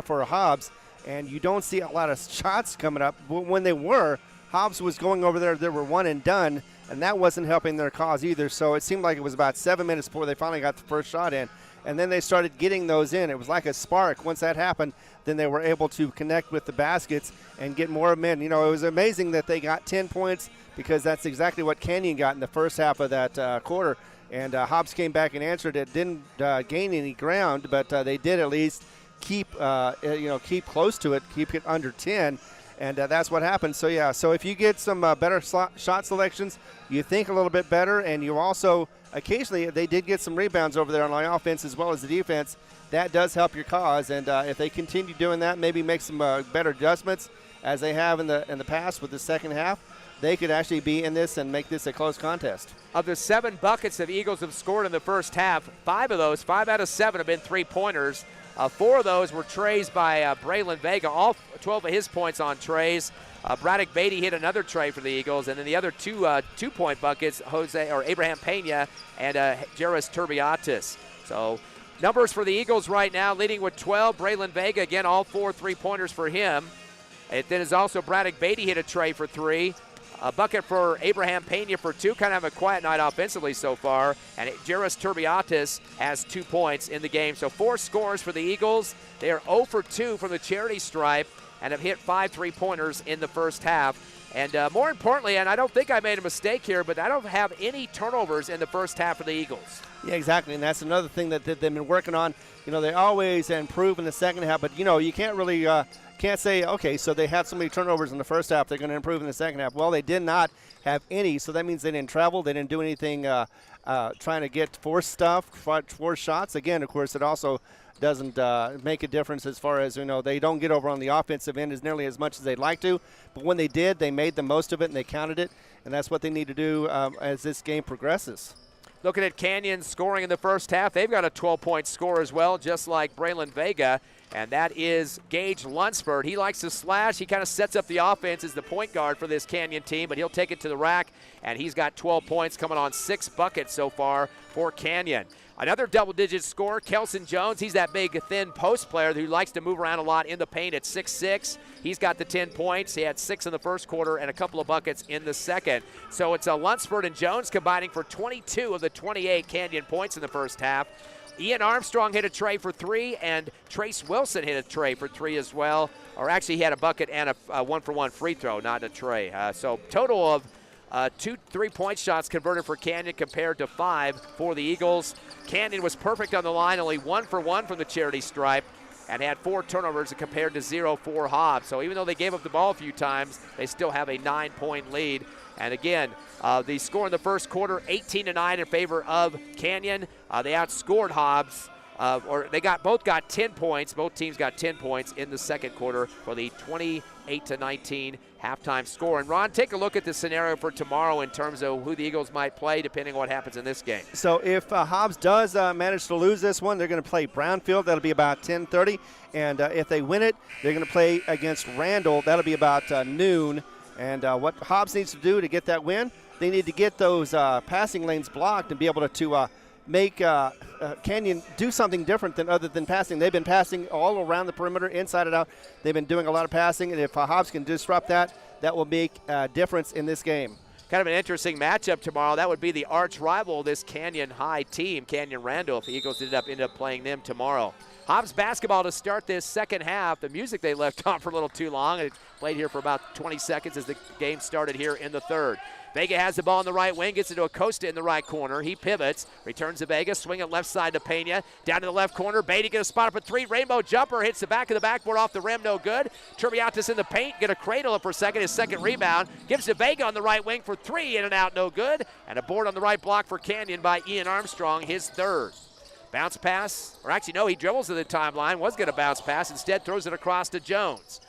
S2: for Hobbs. And you don't see a lot of shots coming up. When they were, Hobbs was going over there. They were one and done, and that wasn't helping their cause either. So it seemed like it was about 7 minutes before they finally got the first shot in. And then they started getting those in. It was like a spark. Once that happened, then they were able to connect with the baskets and get more of them in. It was amazing that they got 10 points because that's exactly what Canyon got in the first half of that quarter. And Hobbs came back and answered it. Didn't gain any ground, but they did at least keep close to it, keep it under 10. And that's what happened. So, yeah, so if you get some better shot selections, you think a little bit better, and you also occasionally they did get some rebounds over there on the offense as well as the defense. That does help your cause, and if they continue doing that, maybe make some better adjustments as they have in the past with the second half, they could actually be in this and make this a close contest.
S1: Of the 7 buckets that Eagles have scored in the first half, 5 out of 7 have been three-pointers. 4 of those were trays by Braylon Vega, all 12 of his points on trays. Braddock Beatty hit another tray for the Eagles, and then the other two 2-point buckets, Abraham Pena and Jairus Turbiatis. So numbers for the Eagles right now, leading with 12. Braylon Vega, again, all 4 3-pointers for him. It then is also Braddock Beatty hit a tray for 3. A bucket for Abraham Pena for 2. Kind of have a quiet night offensively so far. And Jairus Turbiatis has 2 points in the game. So 4 scores for the Eagles. They are 0 for 2 from the charity stripe and have hit 5 3-pointers in the first half. And more importantly, and I don't think I made a mistake here, but I don't have any turnovers in the first half for the Eagles.
S2: Yeah, exactly, and that's another thing that they've been working on. They always improve in the second half, but, you can't really can't say, okay, so they had so many turnovers in the first half, they're going to improve in the second half. Well, they did not have any, so that means they didn't travel. They didn't do anything trying to get force shots. Again, of course, it also doesn't make a difference as far as, they don't get over on the offensive end as nearly as much as they'd like to. But when they did, they made the most of it and they counted it, and that's what they need to do as this game progresses.
S1: Looking at Canyon scoring in the first half, they've got a 12-point score as well, just like Braylon Vega, and that is Gage Lunsford. He likes to slash. He kind of sets up the offense as the point guard for this Canyon team, but he'll take it to the rack, and he's got 12 points coming on 6 buckets so far for Canyon. Another double-digit scorer, Kelson Jones. He's that big, thin post player who likes to move around a lot in the paint at 6'6". He's got the 10 points. He had 6 in the first quarter and a couple of buckets in the second. So it's Lunsford and Jones combining for 22 of the 28 Canyon points in the first half. Ian Armstrong hit a tray for 3, and Trace Wilson hit a tray for 3 as well. Or actually, he had a bucket and a 1-for-1 free throw, not a tray. So total of 2 3-point shots converted for Canyon compared to 5 for the Eagles. Canyon was perfect on the line, only 1 for 1 from the charity stripe, and had 4 turnovers compared to 0 for Hobbs. So even though they gave up the ball a few times, they still have a 9-point lead. And again, the score in the first quarter, 18-9 in favor of Canyon. They outscored Hobbs. Both got 10 points. Both teams got 10 points in the second quarter for the 28-19 halftime score. And Ron, take a look at the scenario for tomorrow in terms of who the Eagles might play, depending on what happens in this game.
S2: So if Hobbs does manage to lose this one, they're going to play Brownfield. That'll be about 10:30. And if they win it, they're going to play against Randall. That'll be about noon. And what Hobbs needs to do to get that win, they need to get those passing lanes blocked and be able to make Canyon do something different other than passing. They've been passing all around the perimeter, inside and out. They've been doing a lot of passing, and if Hobbs can disrupt that, that will make a difference in this game.
S1: Kind of an interesting matchup tomorrow. That would be the arch rival of this Canyon High team, Canyon Randall, if the Eagles ended up playing them tomorrow. Hobbs basketball to start this second half. The music they left on for a little too long, and it played here for about 20 seconds as the game started here in the third. Vega has the ball in the right wing, gets it to Acosta in the right corner. He pivots, returns to Vega, swing it left side to Pena. Down to the left corner, Beatty gets a spot up at 3. Rainbow jumper hits the back of the backboard off the rim, no good. Turbiatis in the paint, get a cradle it for a second. His second rebound, gives to Vega on the right wing for 3, in and out, no good. And a board on the right block for Canyon by Ian Armstrong, his third. Bounce pass, or actually no, he dribbles to the timeline, was going to bounce pass, instead throws it across to Jones.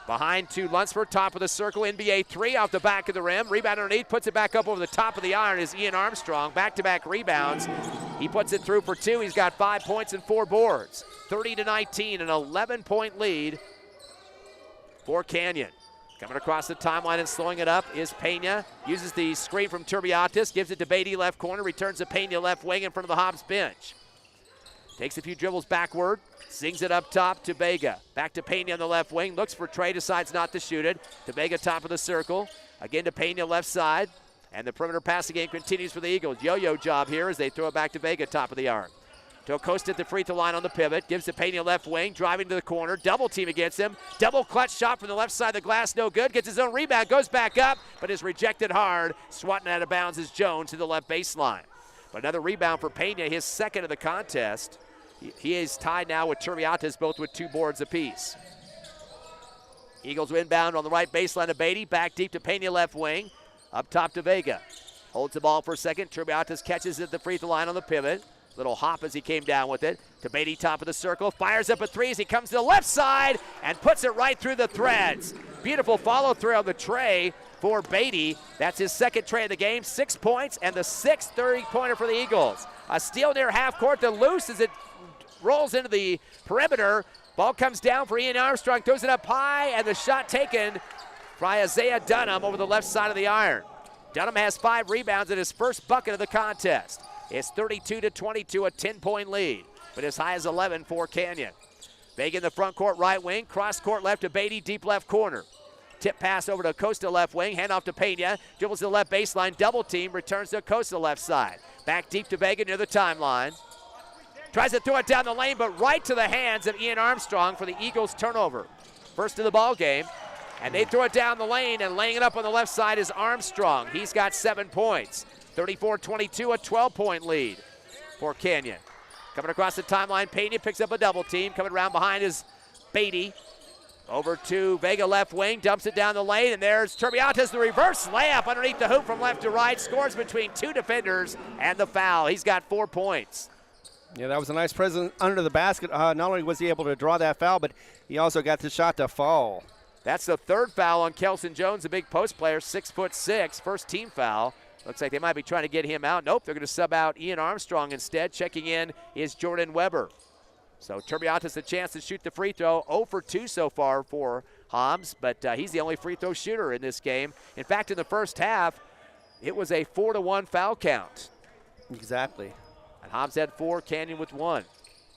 S1: Behind to Lunsford, top of the circle, NBA 3 off the back of the rim. Rebound underneath, puts it back up over the top of the iron is Ian Armstrong. Back-to-back rebounds. He puts it through for 2. He's got 5 points and 4 boards. 30-19, an 11-point lead for Canyon. Coming across the timeline and slowing it up is Pena. Uses the screen from Turbiatis, gives it to Beatty left corner, returns to Pena left wing in front of the Hobbs bench. Takes a few dribbles backward, sings it up top to Vega. Back to Pena on the left wing, looks for Trey, decides not to shoot it. To Vega, top of the circle. Again to Pena, left side. And the perimeter passing game continues for the Eagles. Yo-yo job here as they throw it back to Vega, top of the arc. To Acosta at the free throw line on the pivot. Gives to Pena left wing, driving to the corner. Double team against him. Double clutch shot from the left side of the glass, no good. Gets his own rebound, goes back up, but is rejected hard. Swatting out of bounds is Jones to the left baseline. But another rebound for Pena, his second of the contest. He is tied now with Turbiatis, both with 2 boards apiece. Eagles inbound on the right baseline to Beatty. Back deep to Pena left wing. Up top to Vega. Holds the ball for a second. Turbiatis catches it at the free throw line on the pivot. Little hop as he came down with it. To Beatty, top of the circle. Fires up a 3 as he comes to the left side and puts it right through the threads. Beautiful follow through on the tray for Beatty. That's his second tray of the game. 6 points and the 6th 30-pointer for the Eagles. A steal near half court to loose as it rolls into the perimeter. Ball comes down for Ian Armstrong, throws it up high, and the shot taken by Isaiah Dunham over the left side of the iron. Dunham has 5 rebounds in his first bucket of the contest. It's 32-22, a 10-point lead, but as high as 11 for Canyon. Vega in the front court right wing, cross court left to Beatty, deep left corner. Tip pass over to Acosta left wing, hand off to Pena, dribbles to the left baseline, double team, returns to Acosta left side. Back deep to Vega near the timeline. Tries to throw it down the lane, but right to the hands of Ian Armstrong for the Eagles turnover. First of the ball game, and they throw it down the lane, and laying it up on the left side is Armstrong. He's got 7 points. 34-22, a 12-point lead for Canyon. Coming across the timeline, Pena picks up a double team. Coming around behind is Beatty. Over to Vega left wing, dumps it down the lane, and there's Turbiatis, the reverse layup underneath the hoop from left to right. Scores between 2 defenders and the foul. He's got 4 points.
S2: Yeah, that was a nice present under the basket. Not only was he able to draw that foul, but he also got the shot to fall.
S1: That's the 3rd foul on Kelson Jones, a big post player, 6'6", first team foul. Looks like they might be trying to get him out. Nope, they're going to sub out Ian Armstrong instead. Checking in is Jordan Weber. So Turbiatis a chance to shoot the free throw. 0 for 2 so far for Hobbs, but he's the only free throw shooter in this game. In fact, in the first half, it was a 4-1 foul count.
S2: Exactly.
S1: And Hobbs had 4, Canyon with 1.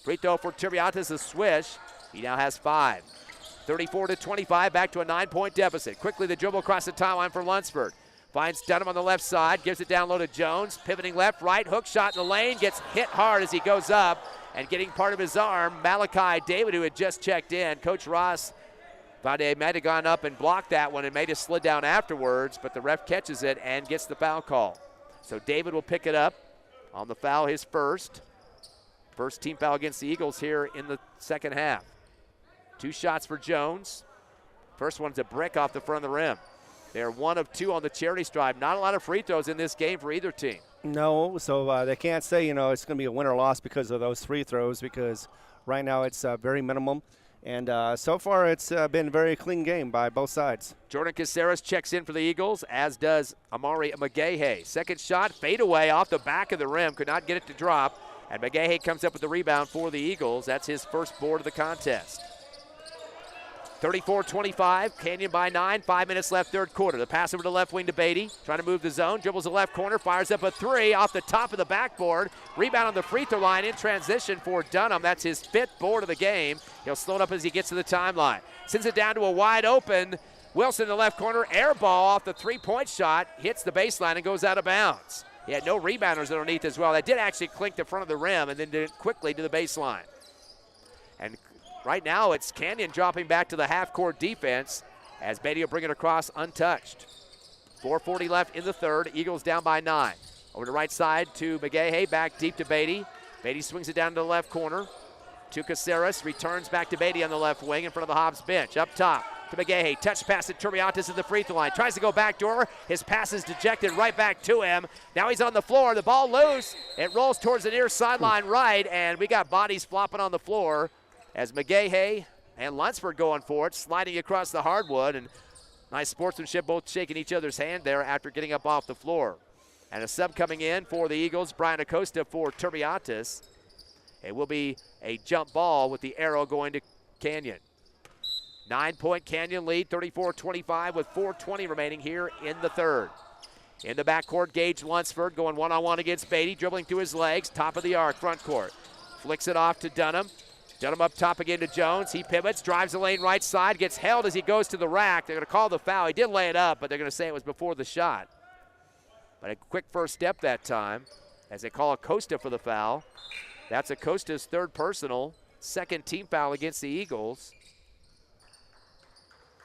S1: Free throw for Turbiatis, a swish. He now has 5. 34-25, back to a 9-point deficit. Quickly the dribble across the timeline for Lunsford. Finds Dunham on the left side, gives it down low to Jones. Pivoting left, right, hook shot in the lane. Gets hit hard as he goes up. And getting part of his arm, Malachi David, who had just checked in. Coach Ross thought he might have gone up and blocked that one and made it slid down afterwards, but the ref catches it and gets the foul call. So David will pick it up on the foul, his first. First team foul against the Eagles here in the second half. 2 shots for Jones. First one's a brick off the front of the rim. They're 1 of 2 on the charity stripe. Not a lot of free throws in this game for either team.
S2: No, so they can't say, it's going to be a win or loss because of those free throws, because right now it's very minimum. And so far it's been a very clean game by both sides.
S1: Jordan Caceres checks in for the Eagles, as does Amari Magehe. Second shot, fadeaway off the back of the rim. Could not get it to drop. And Magehe comes up with the rebound for the Eagles. That's his first board of the contest. 34-25, Canyon by 9, 5 minutes left, third quarter. The pass over to left wing to Beatty, trying to move the zone, dribbles the left corner, fires up a 3 off the top of the backboard. Rebound on the free throw line in transition for Dunham. That's his 5th board of the game. He'll slow it up as he gets to the timeline. Sends it down to a wide open Wilson in the left corner, air ball off the 3-point shot, hits the baseline and goes out of bounds. He had no rebounders underneath as well. That did actually clink the front of the rim and then did it quickly to the baseline. right now it's Canyon dropping back to the half-court defense as Beatty will bring it across untouched. 4:40 left in the third. Eagles down by 9. Over the right side to McGahey, back deep to Beatty. Beatty swings it down to the left corner. To Caceres, returns back to Beatty on the left wing in front of the Hobbs bench. Up top to McGahey, touch pass to Turbiantes at the free throw line. Tries to go backdoor. His pass is dejected right back to him. Now he's on the floor. The ball loose. It rolls towards the near sideline right, and we got bodies flopping on the floor as McGahey and Lunsford going for it, sliding across the hardwood, and nice sportsmanship, both shaking each other's hand there after getting up off the floor. And a sub coming in for the Eagles, Brian Acosta for Turbiantes. It will be a jump ball with the arrow going to Canyon. 9-point Canyon lead, 34-25 with 4:20 remaining here in the third. In the backcourt, Gage Lunsford going one-on-one against Beatty, dribbling through his legs, top of the arc, front court. Flicks it off to Dunham. Dunham up top again to Jones. He pivots, drives the lane right side, gets held as he goes to the rack. They're going to call the foul. He did lay it up, but they're going to say it was before the shot. But a quick first step that time as they call Acosta for the foul. That's Acosta's third personal, second team foul against the Eagles.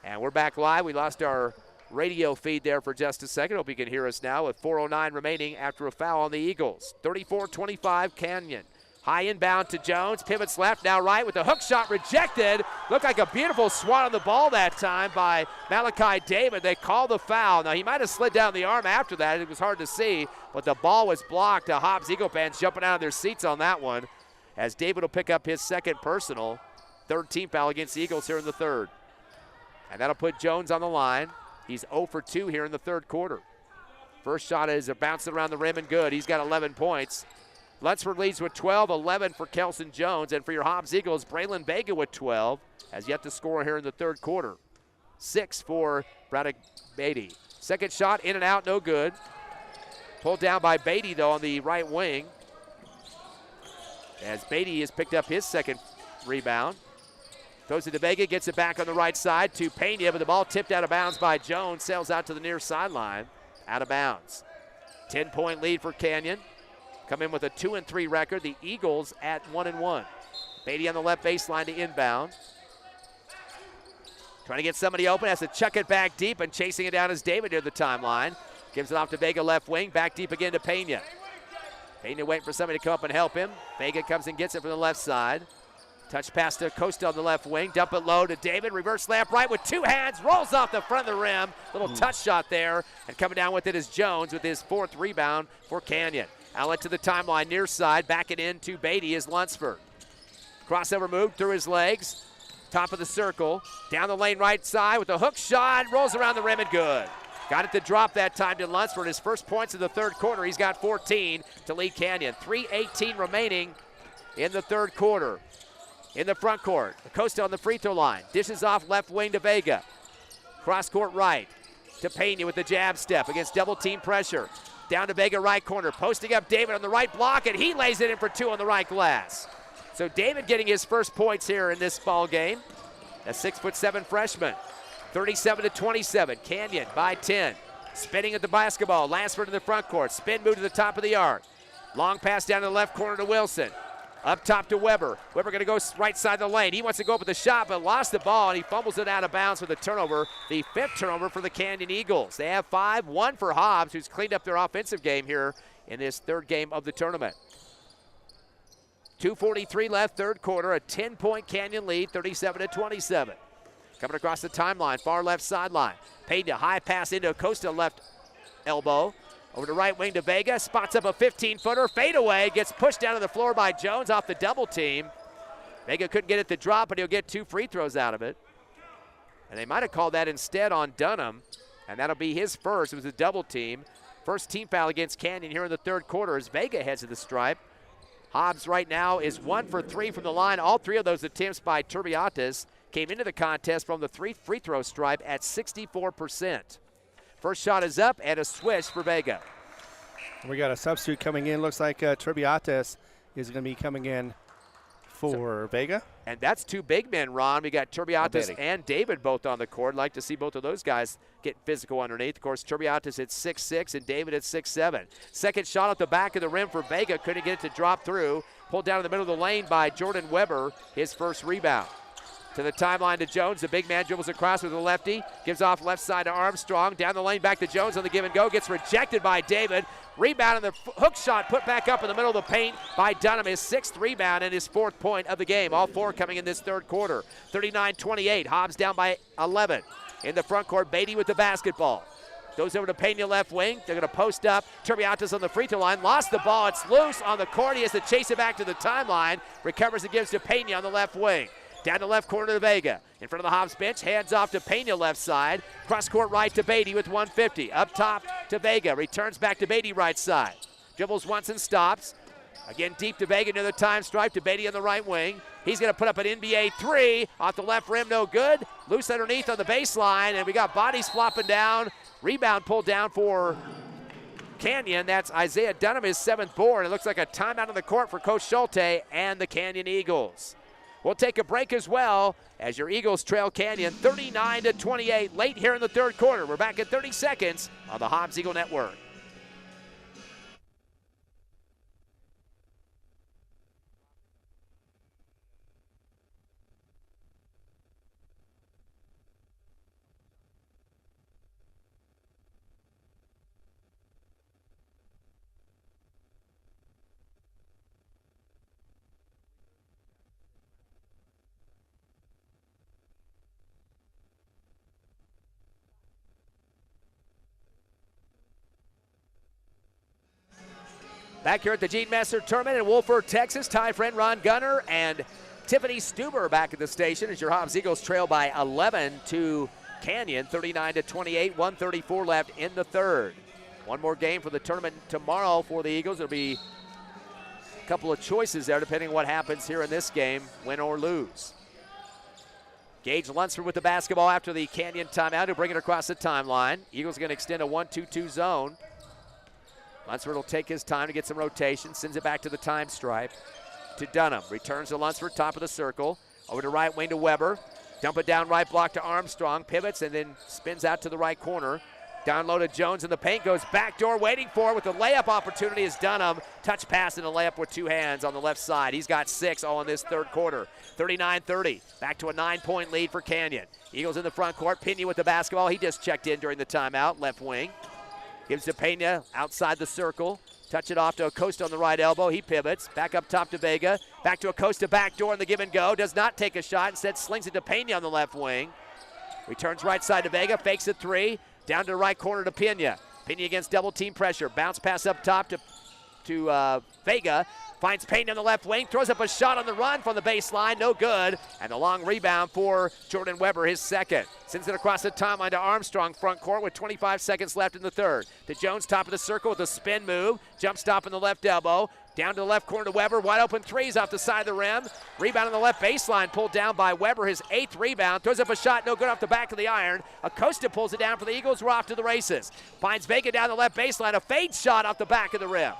S1: And we're back live. We lost our radio feed there for just a second. Hope you can hear us now with 4:09 remaining after a foul on the Eagles. 34-25 Canyon. High inbound to Jones, pivots left, now right with the hook shot rejected. Looked like a beautiful swat on the ball that time by Malachi David. They call the foul. Now he might have slid down the arm after that. It was hard to see, but the ball was blocked. The Hobbs Eagle fans jumping out of their seats on that one as David will pick up his second personal. Third team foul against the Eagles here in the third. And that'll put Jones on the line. He's 0 for 2 here in the third quarter. First shot is bouncing around the rim and good. He's got 11 points. Lunsford leads with 12, 11 for Kelson Jones. And for your Hobbs Eagles, Braylon Vega with 12 has yet to score here in the third quarter. 6 for Braddock Beatty. Second shot in and out, no good. Pulled down by Beatty, though, on the right wing. As Beatty has picked up his second rebound. Throws it to Vega, gets it back on the right side to Pena, but the ball tipped out of bounds by Jones. Sails out to the near sideline, out of bounds. 10-point lead for Canyon. Come in with a 2-3 record. The Eagles at 1-1. Beatty on the left baseline to inbound. Trying to get somebody open, has to chuck it back deep, and chasing it down is David near the timeline. Gives it off to Vega left wing, back deep again to Pena. Pena waiting for somebody to come up and help him. Vega comes and gets it from the left side. Touch pass to Costa on the left wing. Dump it low to David. Reverse layup right with two hands. Rolls off the front of the rim. Little touch shot there. And coming down with it is Jones with his fourth rebound for Canyon. Outlet to the timeline near side. Back it in to Beatty is Lunsford. Crossover move through his legs. Top of the circle. Down the lane right side with a hook shot. Rolls around the rim and good. Got it to drop that time to Lunsford. His first points in the third quarter. He's got 14 to lead Canyon. 3:18 remaining in the third quarter. In the front court, Acosta on the free throw line. Dishes off left wing to Vega. Cross court right to Pena with the jab step against double team pressure. Down to Vega right corner, posting up David on the right block, and he lays it in for two on the right glass. So David getting his first points here in this ball game. A 6'7" freshman. 37-27, Canyon by 10. Spinning at the basketball, Lansford in the front court. Spin move to the top of the arc. Long pass down to the left corner to Wilson. Up top to Weber. Weber going to go right side of the lane. He wants to go up with the shot, but lost the ball, and he fumbles it out of bounds with a turnover. The fifth turnover for the Canyon Eagles. They have 5, 1 for Hobbs, who's cleaned up their offensive game here in this third game of the tournament. 2:43 left, third quarter. A 10-point Canyon lead, 37-27. Coming across the timeline, far left sideline. Pena, high pass into Acosta, left elbow. Over to right wing to Vega, spots up a 15-footer, fadeaway, gets pushed down to the floor by Jones off the double team. Vega couldn't get it to drop, but he'll get 2 free throws out of it. And they might have called that instead on Dunham, and that'll be his first. It was a double team. First team foul against Canyon here in the third quarter as Vega heads to the stripe. Hobbs right now is 1 for 3 from the line. All 3 of those attempts by Turbiantes came into the contest from the 3 free throw stripe at 64%. First shot is up and a swish for Vega.
S2: We got a substitute coming in. Looks like Turbiantes is going to be coming in for Vega.
S1: And that's 2 big men, Ron. We got Turbiantes and David both on the court. Like to see both of those guys get physical underneath. Of course, Turbiantes at 6'6" and David at 6'7". Second shot at the back of the rim for Vega. Couldn't get it to drop through. Pulled down in the middle of the lane by Jordan Weber, his first rebound. To the timeline to Jones. The big man dribbles across with a lefty. Gives off left side to Armstrong. Down the lane back to Jones on the give and go. Gets rejected by David. Rebound on the hook shot put back up in the middle of the paint by Dunham. His 6th rebound and his 4th point of the game. All 4 coming in this third quarter. 39-28. Hobbs down by 11. In the front court, Beatty with the basketball. Goes over to Pena left wing. They're going to post up. Turbiatas on the free throw line. Lost the ball. It's loose on the court. He has to chase it back to the timeline. Recovers and gives to Pena on the left wing. Down the left corner to Vega. In front of the Hobbs bench, hands off to Pena left side. Cross court right to Beatty with 150. Up top to Vega. Returns back to Beatty right side. Dribbles once and stops. Again deep to Vega near the time stripe to Beatty on the right wing. He's going to put up an NBA 3 off the left rim, no good. Loose underneath on the baseline, and we got bodies flopping down. Rebound pulled down for Canyon. That's Isaiah Dunham, his 7th board. It looks like a timeout on the court for Coach Schulte and the Canyon Eagles. We'll take a break as well as your Eagles trail Canyon 39-28 late here in the third quarter. We're back in 30 seconds on the Hobbs Eagle Network. Back here at the Gene Messer Tournament in Wolford, Texas. Ty friend Ron Gunner and Tiffany Stuber back at the station as your Hobbs Eagles trail by 11 to Canyon, 39-28, 1:34 left in the third. One more game for the tournament tomorrow for the Eagles. There'll be a couple of choices there depending on what happens here in this game, win or lose. Gage Lunsford with the basketball after the Canyon timeout. He'll bring it across the timeline. Eagles going to extend a 1-2-2 zone. Lunsford will take his time to get some rotation, sends it back to the time stripe to Dunham. Returns to Lunsford, top of the circle. Over to right wing to Weber. Dump it down right block to Armstrong, pivots and then spins out to the right corner. Down low to Jones in the paint, goes backdoor, waiting for it with the layup opportunity is Dunham. Touch pass and a layup with 2 hands on the left side. He's got 6 all in this third quarter. 39-30, back to a 9-point lead for Canyon. Eagles in the front court, Pena with the basketball. He just checked in during the timeout, left wing. Gives to Pena outside the circle. Touch it off to Acosta on the right elbow. He pivots. Back up top to Vega. Back to Acosta, backdoor in the give and go. Does not take a shot. Instead slings it to Pena on the left wing. Returns right side to Vega. Fakes a 3. Down to the right corner to Pena. Pena against double team pressure. Bounce pass up top to Vega. Finds Payne on the left wing, throws up a shot on the run from the baseline, no good. And the long rebound for Jordan Weber, his 2nd. Sends it across the timeline to Armstrong, front court with 25 seconds left in the third. To Jones, top of the circle with a spin move. Jump stop in the left elbow. Down to the left corner to Weber, wide open 3s off the side of the rim. Rebound on the left baseline, pulled down by Weber, his 8th rebound. Throws up a shot, no good off the back of the iron. Acosta pulls it down for the Eagles, we're off to the races. Finds Vega down the left baseline, a fade shot off the back of the rim.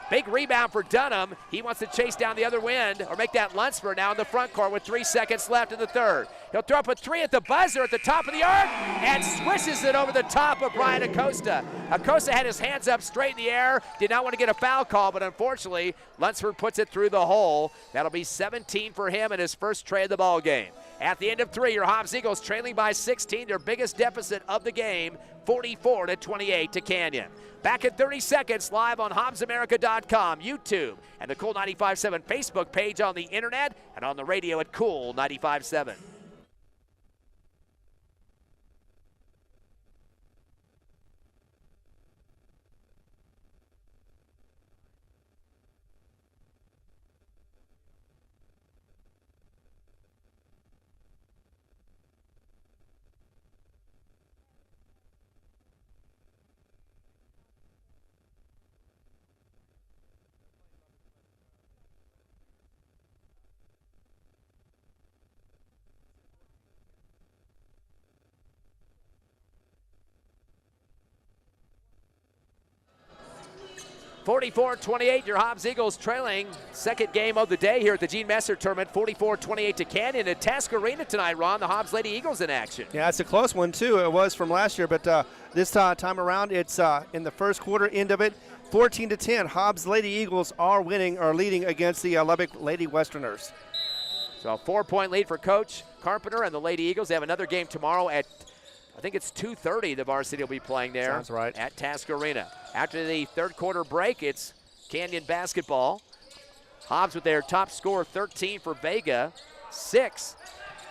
S1: Big rebound for Dunham. He wants to chase down the other end or make that Lunsford now in the front court with 3 seconds left in the third. He'll throw up a 3 at the buzzer at the top of the arc and swishes it over the top of Brian Acosta. Acosta had his hands up straight in the air, did not want to get a foul call, but unfortunately, Lunsford puts it through the hole. That'll be 17 for him in his first tray of the ball game. At the end of 3, your Hobbs Eagles trailing by 16, their biggest deficit of the game, 44-28 to Canyon. Back in 30 seconds, live on HobbsAmerica.com, YouTube, and the Cool 95.7 Facebook page on the internet and on the radio at Cool 95.7. (44-28), your Hobbs Eagles trailing. Second game of the day here at the Gene Messer Tournament, 44-28 to Canyon. At Task Arena tonight, Ron, the Hobbs Lady Eagles in action.
S2: Yeah, it's a close one, too. It was from last year, but this time around, it's in the first quarter, end of it, 14-10. Hobbs Lady Eagles are leading against the Lubbock Lady Westerners.
S1: So a 4-point lead for Coach Carpenter and the Lady Eagles. They have another game tomorrow at, I think it's 2:30 the varsity will be playing there.
S2: Sounds right.
S1: At Task Arena. After the third quarter break, it's Canyon basketball. Hobbs with their top score, 13 for Vega, 6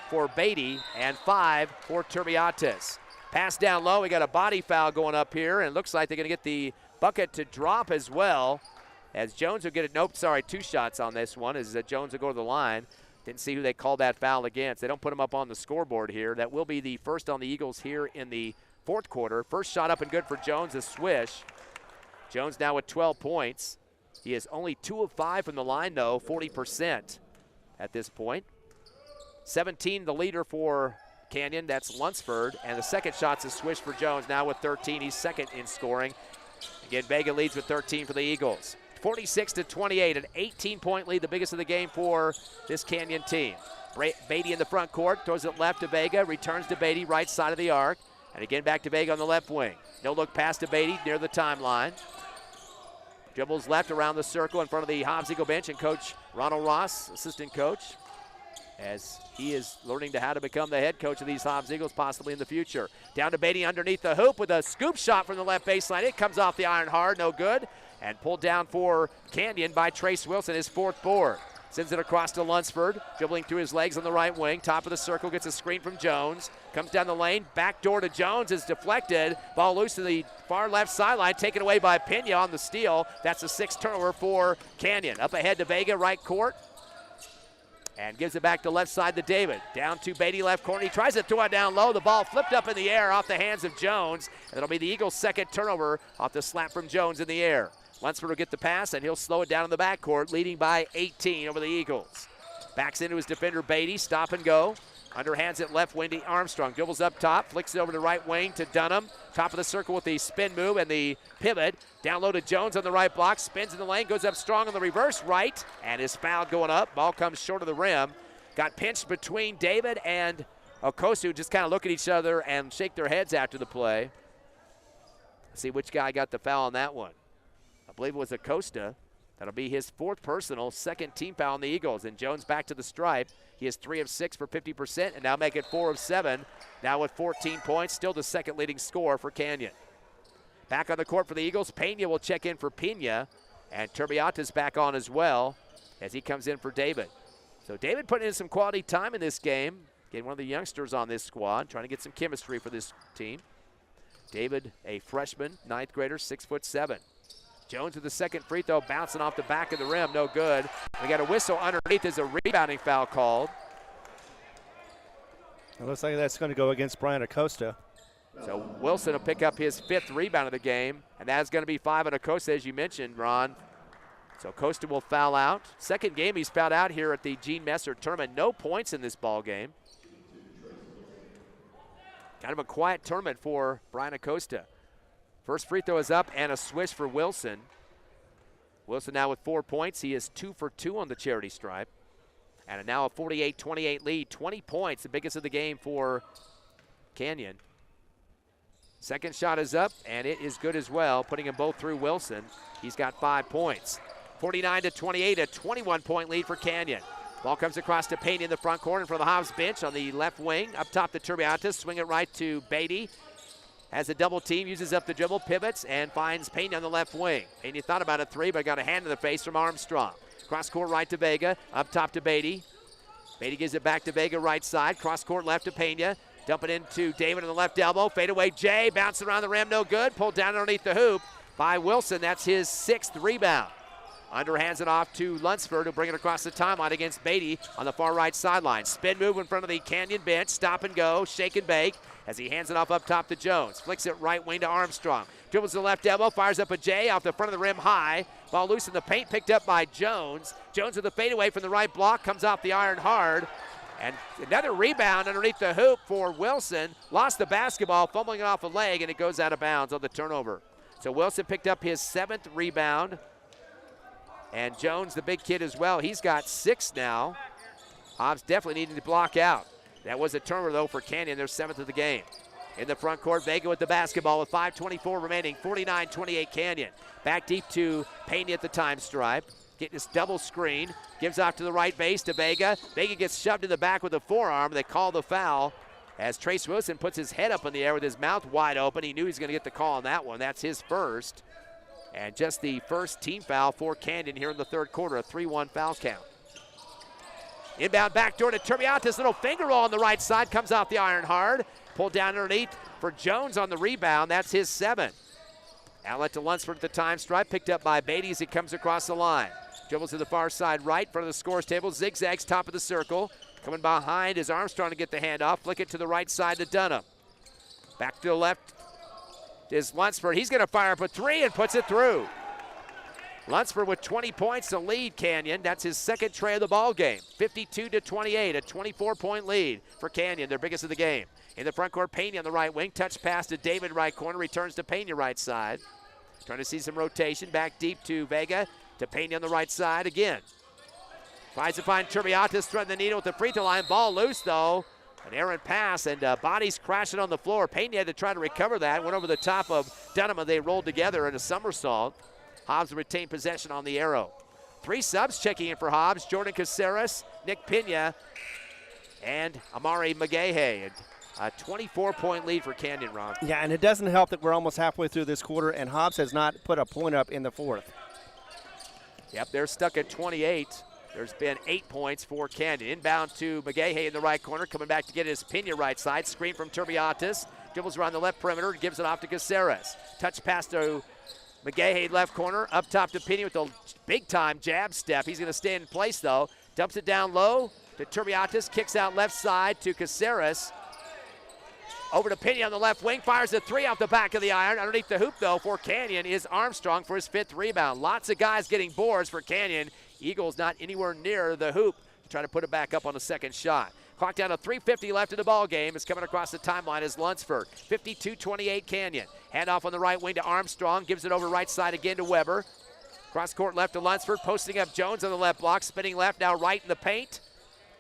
S1: for Beatty, and 5 for Turbiates. Pass down low. We got a body foul going up here, and it looks like they're going to get the bucket to drop as well. As Jones will get it. Nope, sorry, 2 shots on this one as Jones will go to the line. Didn't see who they called that foul against. They don't put him up on the scoreboard here. That will be the first on the Eagles here in the fourth quarter. First shot up and good for Jones, a swish. Jones now with 12 points. He is only 2 of 5 from the line, though, 40% at this point. 17 the leader for Canyon, that's Lunsford. And the second shot's a swish for Jones, now with 13. He's second in scoring. Again, Vega leads with 13 for the Eagles. 46-28, an 18-point lead, the biggest of the game for this Canyon team. Beatty in the front court, throws it left to Vega, returns to Beatty, right side of the arc. And again, back to Vega on the left wing. No look pass to Beatty near the timeline. Dribbles left around the circle in front of the Hobbs Eagle bench, and Coach Ronald Ross, assistant coach, as he is learning how to become the head coach of these Hobbs Eagles possibly in the future. Down to Beatty underneath the hoop with a scoop shot from the left baseline. It comes off the iron hard, no good. And pulled down for Canyon by Trace Wilson, his 4th board. Sends it across to Lunsford, dribbling through his legs on the right wing. Top of the circle, gets a screen from Jones. Comes down the lane, back door to Jones, is deflected. Ball loose to the far left sideline, taken away by Pena on the steal. That's a 6th turnover for Canyon. Up ahead to Vega, right court. And gives it back to left side to David. Down to Beatty, left corner. He tries to throw it down low. The ball flipped up in the air off the hands of Jones. And it'll be the Eagles' 2nd turnover off the slap from Jones in the air. Lunsford will get the pass, and he'll slow it down in the backcourt, leading by 18 over the Eagles. Backs into his defender, Beatty. Stop and go. Underhands it left wing to Armstrong. Dribbles up top, flicks it over to right wing to Dunham. Top of the circle with the spin move and the pivot. Down low to Jones on the right block. Spins in the lane, goes up strong on the reverse right, and is fouled going up. Ball comes short of the rim. Got pinched between David and Okosu, who just kind of look at each other and shake their heads after the play. Let's see which guy got the foul on that one. I believe it was Acosta. That'll be his 4th personal, 2nd team foul on the Eagles. And Jones back to the stripe. He is 3 of 6 for 50%, and now make it 4 of 7. Now with 14 points, still the 2nd leading scorer for Canyon. Back on the court for the Eagles. Pena will check in for Pena, and Turbiates back on as well as he comes in for David. So David putting in some quality time in this game. Getting one of the youngsters on this squad, trying to get some chemistry for this team. David, a freshman, 9th grader, 6'7". Jones with the 2nd free throw, bouncing off the back of the rim, no good. We got a whistle underneath as a rebounding foul called.
S2: It looks like that's going to go against Brian Acosta.
S1: So Wilson will pick up his 5th rebound of the game, and that's going to be 5 on Acosta, as you mentioned, Ron. So Acosta will foul out. 2nd game he's fouled out here at the Gene Messer tournament. No points in this ball game. Kind of a quiet tournament for Brian Acosta. First free throw is up and a swish for Wilson. Wilson now with 4 points. He is 2 for 2 on the charity stripe. And now a 48-28 lead, 20 points, the biggest of the game for Canyon. Second shot is up, and it is good as well, putting them both through Wilson. He's got 5 points. 49-28, a 21-point lead for Canyon. Ball comes across to Payne in the front corner for the Hobbs bench on the left wing. Up top to Turbiates, swing it right to Beatty. Has a double team, uses up the dribble, pivots, and finds Payne on the left wing. Payne thought about a 3, but got a hand in the face from Armstrong. Cross court right to Vega, up top to Beatty. Beatty gives it back to Vega right side, cross court left to Pena. Dump it into David on the left elbow, fadeaway Jay, bouncing around the rim, no good. Pulled down underneath the hoop by Wilson, that's his 6th rebound. Underhands it off to Lunsford, who'll bring it across the timeline against Beatty on the far right sideline. Spin move in front of the Canyon bench, stop and go, shake and bake as he hands it off up top to Jones. Flicks it right wing to Armstrong. Dribbles the left elbow, fires up a J off the front of the rim high. Ball loose in the paint, picked up by Jones. Jones with the fadeaway from the right block, comes off the iron hard. And another rebound underneath the hoop for Wilson. Lost the basketball, fumbling it off a leg, and it goes out of bounds on the turnover. So Wilson picked up his 7th rebound. And Jones, the big kid as well, he's got 6 now. Hobbs definitely needed to block out. That was a turnover, though, for Canyon, their 7th of the game. In the front court, Vega with the basketball with 5:24 remaining, 49-28 Canyon. Back deep to Payne at the time stripe. getting this double screen. Gives off to the right base to Vega. Vega gets shoved in the back with a forearm. They call the foul as Trace Wilson puts his head up in the air with his mouth wide open. He knew he was going to get the call on that one. That's his first. And just the first team foul for Canyon here in the third quarter, a 3-1 foul count. Inbound backdoor to Turbiatis. Little finger roll on the right side. Comes off the iron hard. Pulled down underneath for Jones on the rebound. That's his 7th. Outlet to Lunsford at the time stripe. Picked up by Beatty as he comes across the line. Dribbles to the far side right, front of the scores table. Zigzags top of the circle. Coming behind is Armstrong to get the handoff. Flick it to the right side to Dunham. Back to the left is Lunsford. He's going to fire up a 3 and puts it through. Lunsford with 20 points to lead Canyon. That's his second tray of the ball game. 52-28, a 24-point lead for Canyon, their biggest of the game. In the front court, Pena on the right wing. Touch pass to David right corner. Returns to Pena right side. Trying to see some rotation. Back deep to Vega. To Pena on the right side again. Tries to find Turbiatis threading the needle at the free throw line. Ball loose though. An errant pass and bodies crashing on the floor. Pena had to try to recover that. Went over the top of Dunham and they rolled together in a somersault. Hobbs retained possession on the arrow. 3 subs checking in for Hobbs. Jordan Caceres, Nick Pena, and Amari Magehe. And a 24-point lead for Canyon, Ron.
S2: Yeah, and it doesn't help that we're almost halfway through this quarter, and Hobbs has not put a point up in the fourth.
S1: Yep, they're stuck at 28. There's been 8 points for Canyon. Inbound to Magehe in the right corner. Coming back to get his Pena right side. Screen from Turbiatis. Dribbles around the left perimeter. Gives it off to Caceres. Touch pass to Magehe left corner. Up top to Pena with the big-time jab step. He's going to stay in place, though. Dumps it down low to Turbiatis. Kicks out left side to Caceres. Over to Pena on the left wing. Fires a 3 off the back of the iron. Underneath the hoop, though, for Canyon is Armstrong for his 5th rebound. Lots of guys getting boards for Canyon. Eagles not anywhere near the hoop to try to put it back up on the second shot. Clock down to 3:50 left in the ball game. It's coming across the timeline is Lunsford. 52-28 Canyon. Handoff on the right wing to Armstrong. Gives it over right side again to Weber. Cross court left to Lunsford. Posting up Jones on the left block. Spinning left, now right in the paint.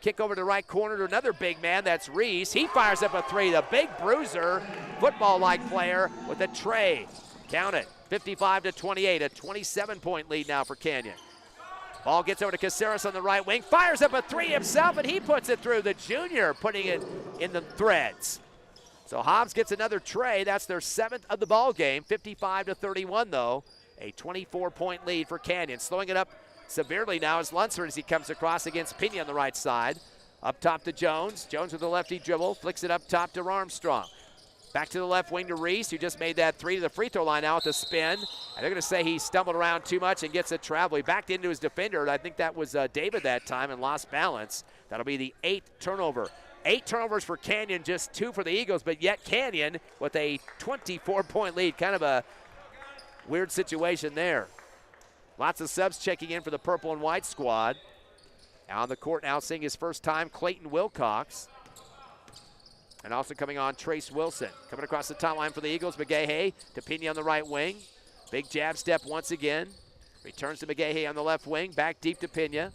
S1: Kick over to right corner to another big man. That's Reese. He fires up a 3. The big bruiser, football-like player with a tray. Count it. 55-28. A 27-point lead now for Canyon. Ball gets over to Caceres on the right wing. Fires up a 3 himself, and he puts it through. The junior putting it in the threads. So Hobbs gets another tray. That's their 7th of the ball game. 55-31, though. A 24-point lead for Canyon. Slowing it up severely now is Lunsford as he comes across against Pena on the right side. Up top to Jones. Jones with the lefty dribble. Flicks it up top to Armstrong. Back to the left wing to Reese, who just made that 3 to the free throw line now with a spin. And they're going to say he stumbled around too much and gets a travel. He backed into his defender, and I think that was David that time, and lost balance. That'll be the 8th turnover. 8 turnovers for Canyon, just 2 for the Eagles, but yet Canyon with a 24-point lead. Kind of a weird situation there. Lots of subs checking in for the purple and white squad. On the court now, seeing his first time, Clayton Wilcox. And also coming on, Trace Wilson. Coming across the top line for the Eagles, Magehe to Pena on the right wing. Big jab step once again. Returns to Magehe on the left wing. Back deep to Pena.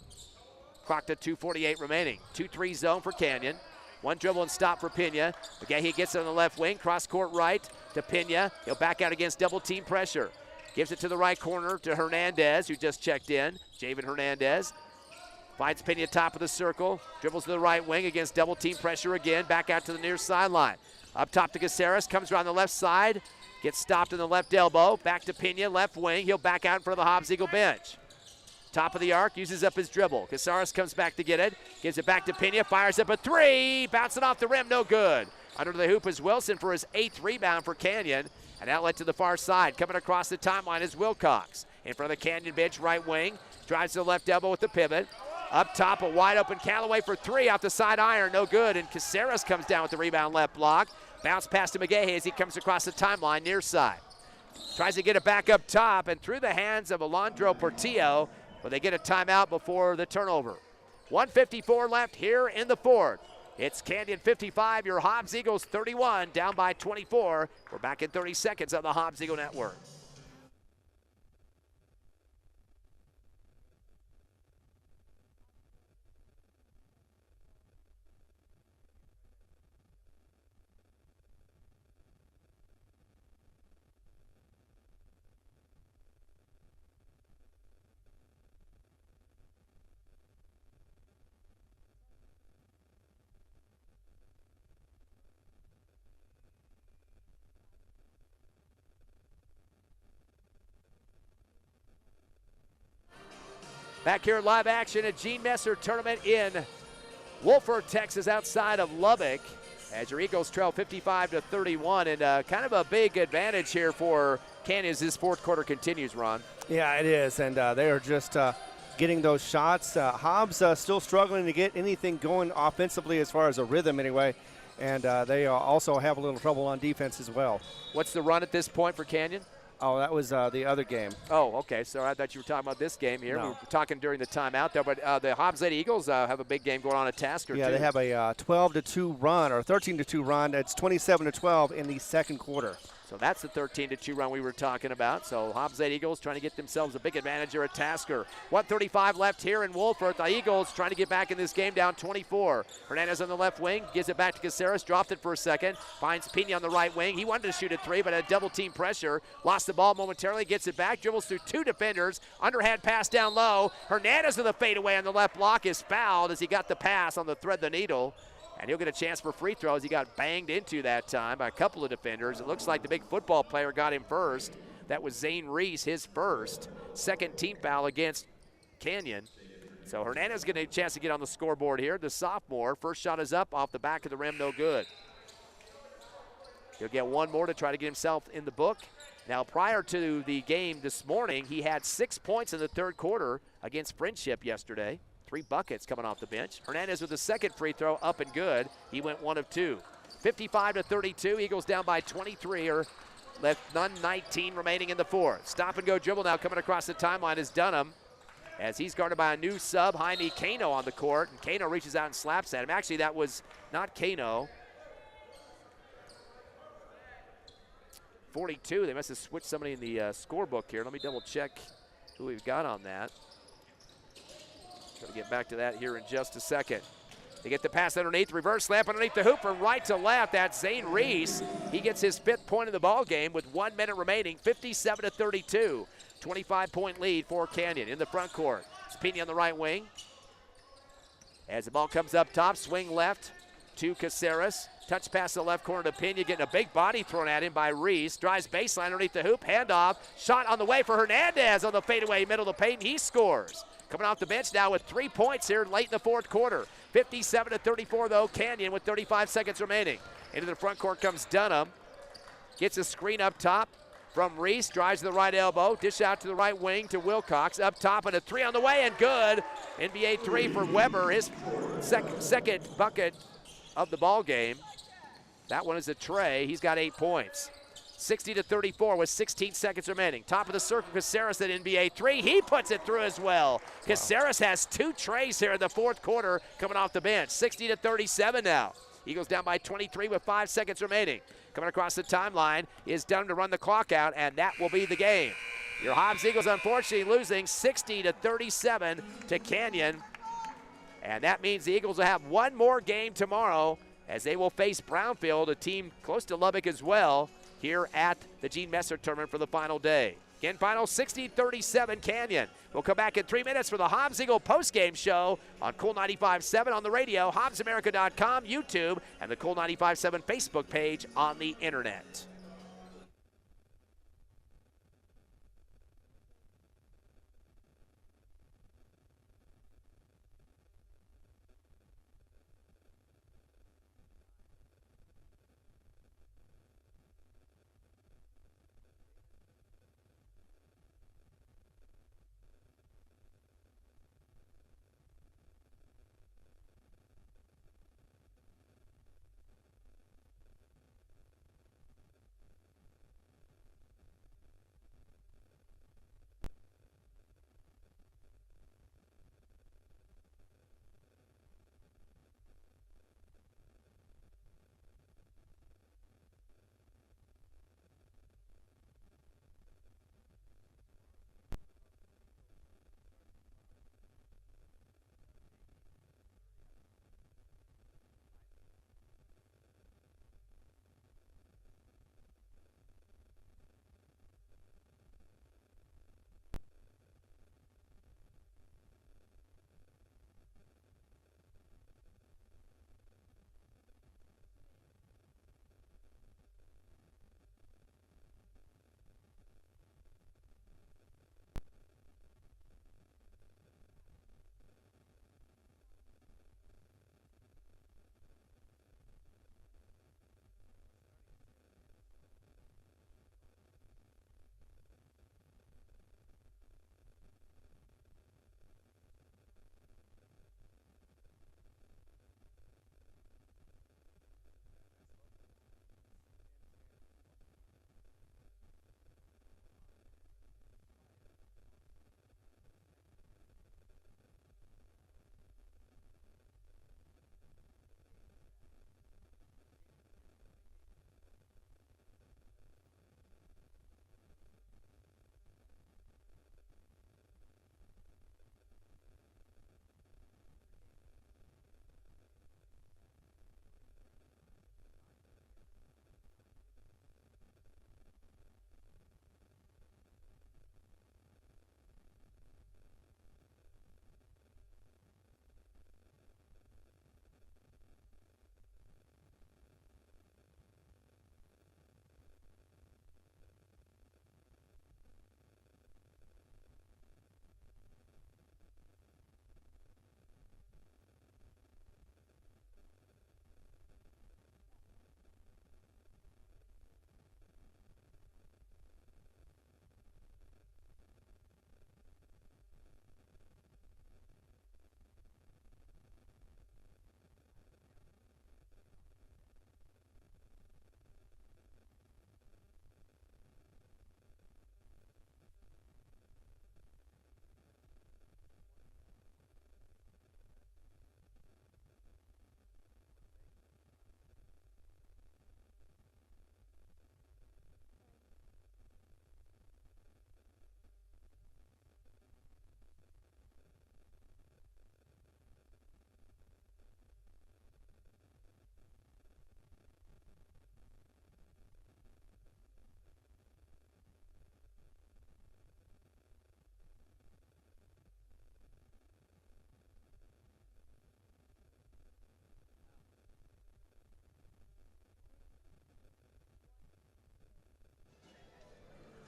S1: Clock to 2:48 remaining. 2-3 zone for Canyon. 1 dribble and stop for Pena. Magehe gets it on the left wing. Cross court right to Pena. He'll back out against double team pressure. Gives it to the right corner to Hernandez, who just checked in. Javen Hernandez. Finds Pena top of the circle. Dribbles to the right wing against double team pressure again. Back out to the near sideline. Up top to Caceres. Comes around the left side. Gets stopped in the left elbow. Back to Pena, left wing. He'll back out in front of the Hobbs Eagle bench. Top of the arc. Uses up his dribble. Caceres comes back to get it. Gives it back to Pena. Fires up a 3. Bouncing off the rim. No good. Under the hoop is Wilson for his 8th rebound for Canyon. An outlet to the far side. Coming across the timeline is Wilcox. In front of the Canyon bench, right wing. Drives to the left elbow with the pivot. Up top, a wide open Callaway for 3 off the side iron, no good. And Caceres comes down with the rebound left block. Bounce pass to Magehe as he comes across the timeline near side. Tries to get it back up top and through the hands of Alondro Portillo, but they get a timeout before the turnover. 1:54 left here in the fourth. It's Canyon 55, your Hobbs Eagles 31, down by 24. We're back in 30 seconds on the Hobbs Eagle Network. Back here live action at Gene Messer tournament in Wolford, Texas, outside of Lubbock, as your Eagles trail 55-31, and kind of a big advantage here for Canyon as this fourth quarter continues, Ron.
S2: Yeah, it is, and they are just getting those shots. Hobbs still struggling to get anything going offensively as far as a rhythm anyway, and they also have a little trouble on defense as well.
S1: What's the run at this point for Canyon?
S2: Oh, that was the other game.
S1: Oh, okay. So I thought you were talking about this game here.
S2: No.
S1: We were talking during the timeout there, but the Hobbs Lady Eagles have a big game going on at Tasker,
S2: Yeah,
S1: too.
S2: they have a 12-2 run, or 13-2 run. It's 27-12 in the second quarter.
S1: So that's the 13-2 run we were talking about. So Hobbs Lady Eagles trying to get themselves a big advantage here at Tasker. 1:35 left here in Wolford. The Eagles trying to get back in this game, down 24. Hernandez on the left wing, gives it back to Caceres, dropped it for a second, finds Pena on the right wing. He wanted to shoot a three, but had double team pressure. Lost the ball momentarily, gets it back, dribbles through two defenders. Underhand pass down low. Hernandez with a fadeaway on the left block is fouled as he got the pass on the thread the needle. And he'll get a chance for free throws. He got banged into that time by a couple of defenders. It looks like the big football player got him first. That was Zane Reese, his first. Second team foul against Canyon. So Hernandez getting a chance to get on the scoreboard here. The sophomore, first shot is up off the back of the rim, no good. He'll get one more to try to get himself in the book. Now, prior to the game this morning, he had 6 points in the third quarter against Friendship yesterday. 3 buckets coming off the bench. Hernandez with the second free throw up and good. He went 1 of 2. 55-32, Eagles down by 23, or left 19 remaining in the fourth. Stop and go dribble now coming across the timeline is Dunham, as he's guarded by a new sub, Jaime Cano on the court, and Cano reaches out and slaps at him. Actually, that was not Cano. 42, they must have switched somebody in the scorebook here. Let me double check who we've got on that. Try to get back to that here in just a second. They get the pass underneath, reverse slam underneath the hoop from right to left. That's Zane Reese. He gets his 5th point of the ball game with 1 minute remaining, 57-32. 25-point lead for Canyon in the front court. Spini on the right wing. As the ball comes up top, swing left to Caceres. Touch pass to the left corner to Pena, getting a big body thrown at him by Reese. Drives baseline underneath the hoop, handoff. Shot on the way for Hernandez on the fadeaway middle of the paint. He scores. Coming off the bench now with 3 points here late in the fourth quarter. 57-34 though, Canyon with 35 seconds remaining. Into the front court comes Dunham. Gets a screen up top from Reese, drives to the right elbow, dish out to the right wing to Wilcox. Up top and a three on the way and good. NBA three for Weber, his second bucket of the ball game. That one is a tray. He's got 8 points. 60-34 with 16 seconds remaining. Top of the circle, Caceres at NBA three. He puts it through as well. Caceres has 2 trays here in the fourth quarter coming off the bench. 60-37 now. Eagles down by 23 with 5 seconds remaining. Coming across the timeline is Dunham to run the clock out, and that will be the game. Your Hobbs Eagles unfortunately losing 60-37 to Canyon. And that means the Eagles will have one more game tomorrow as they will face Brownfield, a team close to Lubbock as well, here at the Gene Messer tournament for the final day. Again, final 60-37 Canyon. We'll come back in 3 minutes for the Hobbs Eagle postgame show on Cool 95.7 on the radio, HobbsAmerica.com, YouTube, and the Cool 95.7 Facebook page on the internet.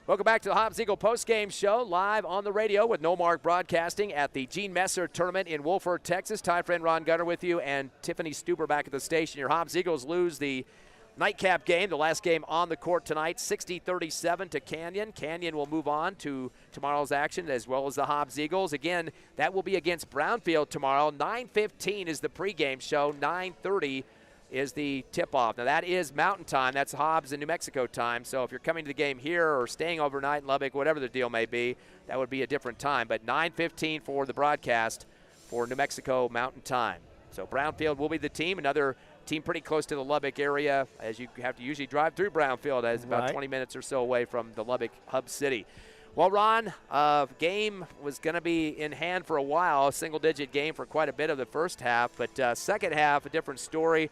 S1: Welcome back to the Hobbs Eagle postgame show, live on the radio with No Mark Broadcasting at the Gene Messer Tournament in Wolford, Texas. Ty friend Ron Gunner with you, and Tiffany Stuber back at the station. Your Hobbs Eagles lose the nightcap game, the last game on the court tonight, 60-37 to Canyon. Canyon will move on to tomorrow's action, as well as the Hobbs Eagles. Again, that will be against Brownfield tomorrow. 9:15 is the pregame show. 9:30 is the tip-off. Now, that is Mountain Time. That's Hobbs and New Mexico time. So if you're coming to the game here or staying overnight in Lubbock, whatever the deal may be, that would be a different time. But 9:15 for the broadcast for New Mexico Mountain Time. So Brownfield will be the team, another team pretty close to the Lubbock area, as you have to usually drive through Brownfield, as about 20 minutes or so away from the Lubbock hub city. Well, Ron, game was going to be in hand for a while, a single-digit game for quite a bit of the first half, but second half, a different story.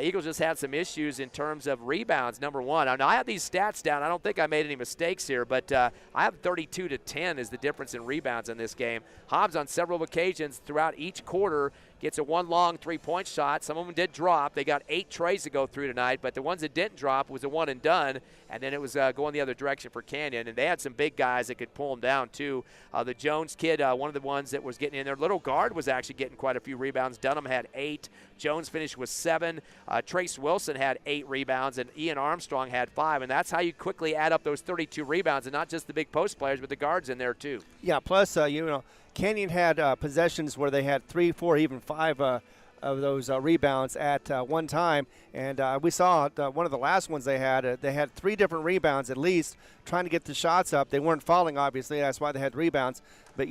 S1: Eagles just had some issues in terms of rebounds, number one. Now, I have these stats down. I don't think I made any mistakes here, but I have 32-10 is the difference in rebounds in this game. Hobbs, on several occasions throughout each quarter, gets a one long three-point shot. Some of them did drop. They got 8 trays to go through tonight, but the ones that didn't drop was a one and done, and then it was going the other direction for Canyon. And they had some big guys that could pull them down, too. The Jones kid, one of the ones that was getting in there. Little guard was actually getting quite a few rebounds. Dunham had 8. Jones finished with 7. Trace Wilson had 8 rebounds, and Ian Armstrong had 5. And that's how you quickly add up those 32 rebounds, and not just the big post players, but the guards in there, too.
S2: Yeah, plus, Canyon had possessions where they had 3, 4, even 5 of those rebounds at one time. And we saw one of the last ones they had 3 different rebounds at least, trying to get the shots up. They weren't falling, obviously. That's why they had rebounds. But,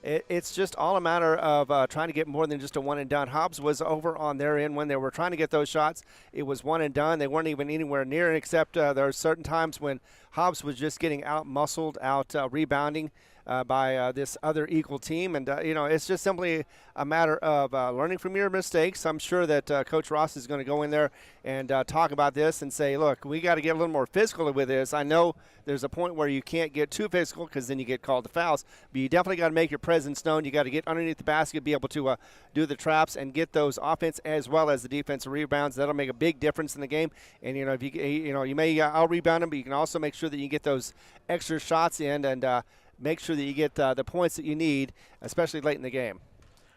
S2: it's just all a matter of trying to get more than just a one and done. Hobbs was over on their end when they were trying to get those shots. It was one and done. They weren't even anywhere near it, except there are certain times when Hobbs was just getting out-muscled, rebounding by this other equal team. And, it's just simply a matter of learning from your mistakes. I'm sure that Coach Ross is going to go in there and talk about this and say, look, we got to get a little more physical with this. I know there's a point where you can't get too physical because then you get called to fouls, but you definitely got to make your presence known. You got to get underneath the basket, be able to do the traps and get those offense as well as the defensive rebounds. That'll make a big difference in the game. And, if you may out-rebound them, but you can also make sure that you get those extra shots in and make sure that you get the points that you need, especially late in the game.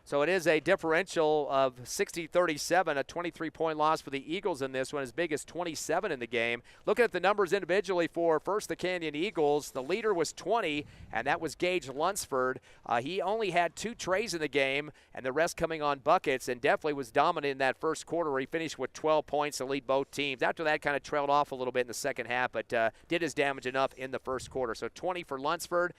S1: So it is a differential of 60-37, a 23-point loss for the Eagles in this one, as big as 27 in the game. Looking at the numbers individually for first the Canyon Eagles, the leader was 20, and that was Gage Lunsford. He only had 2 trays in the game, and the rest coming on buckets, and definitely was dominant in that first quarter where he finished with 12 points to lead both teams. After that, kind of trailed off a little bit in the second half, but did his damage enough in the first quarter. So 20 for Lunsford,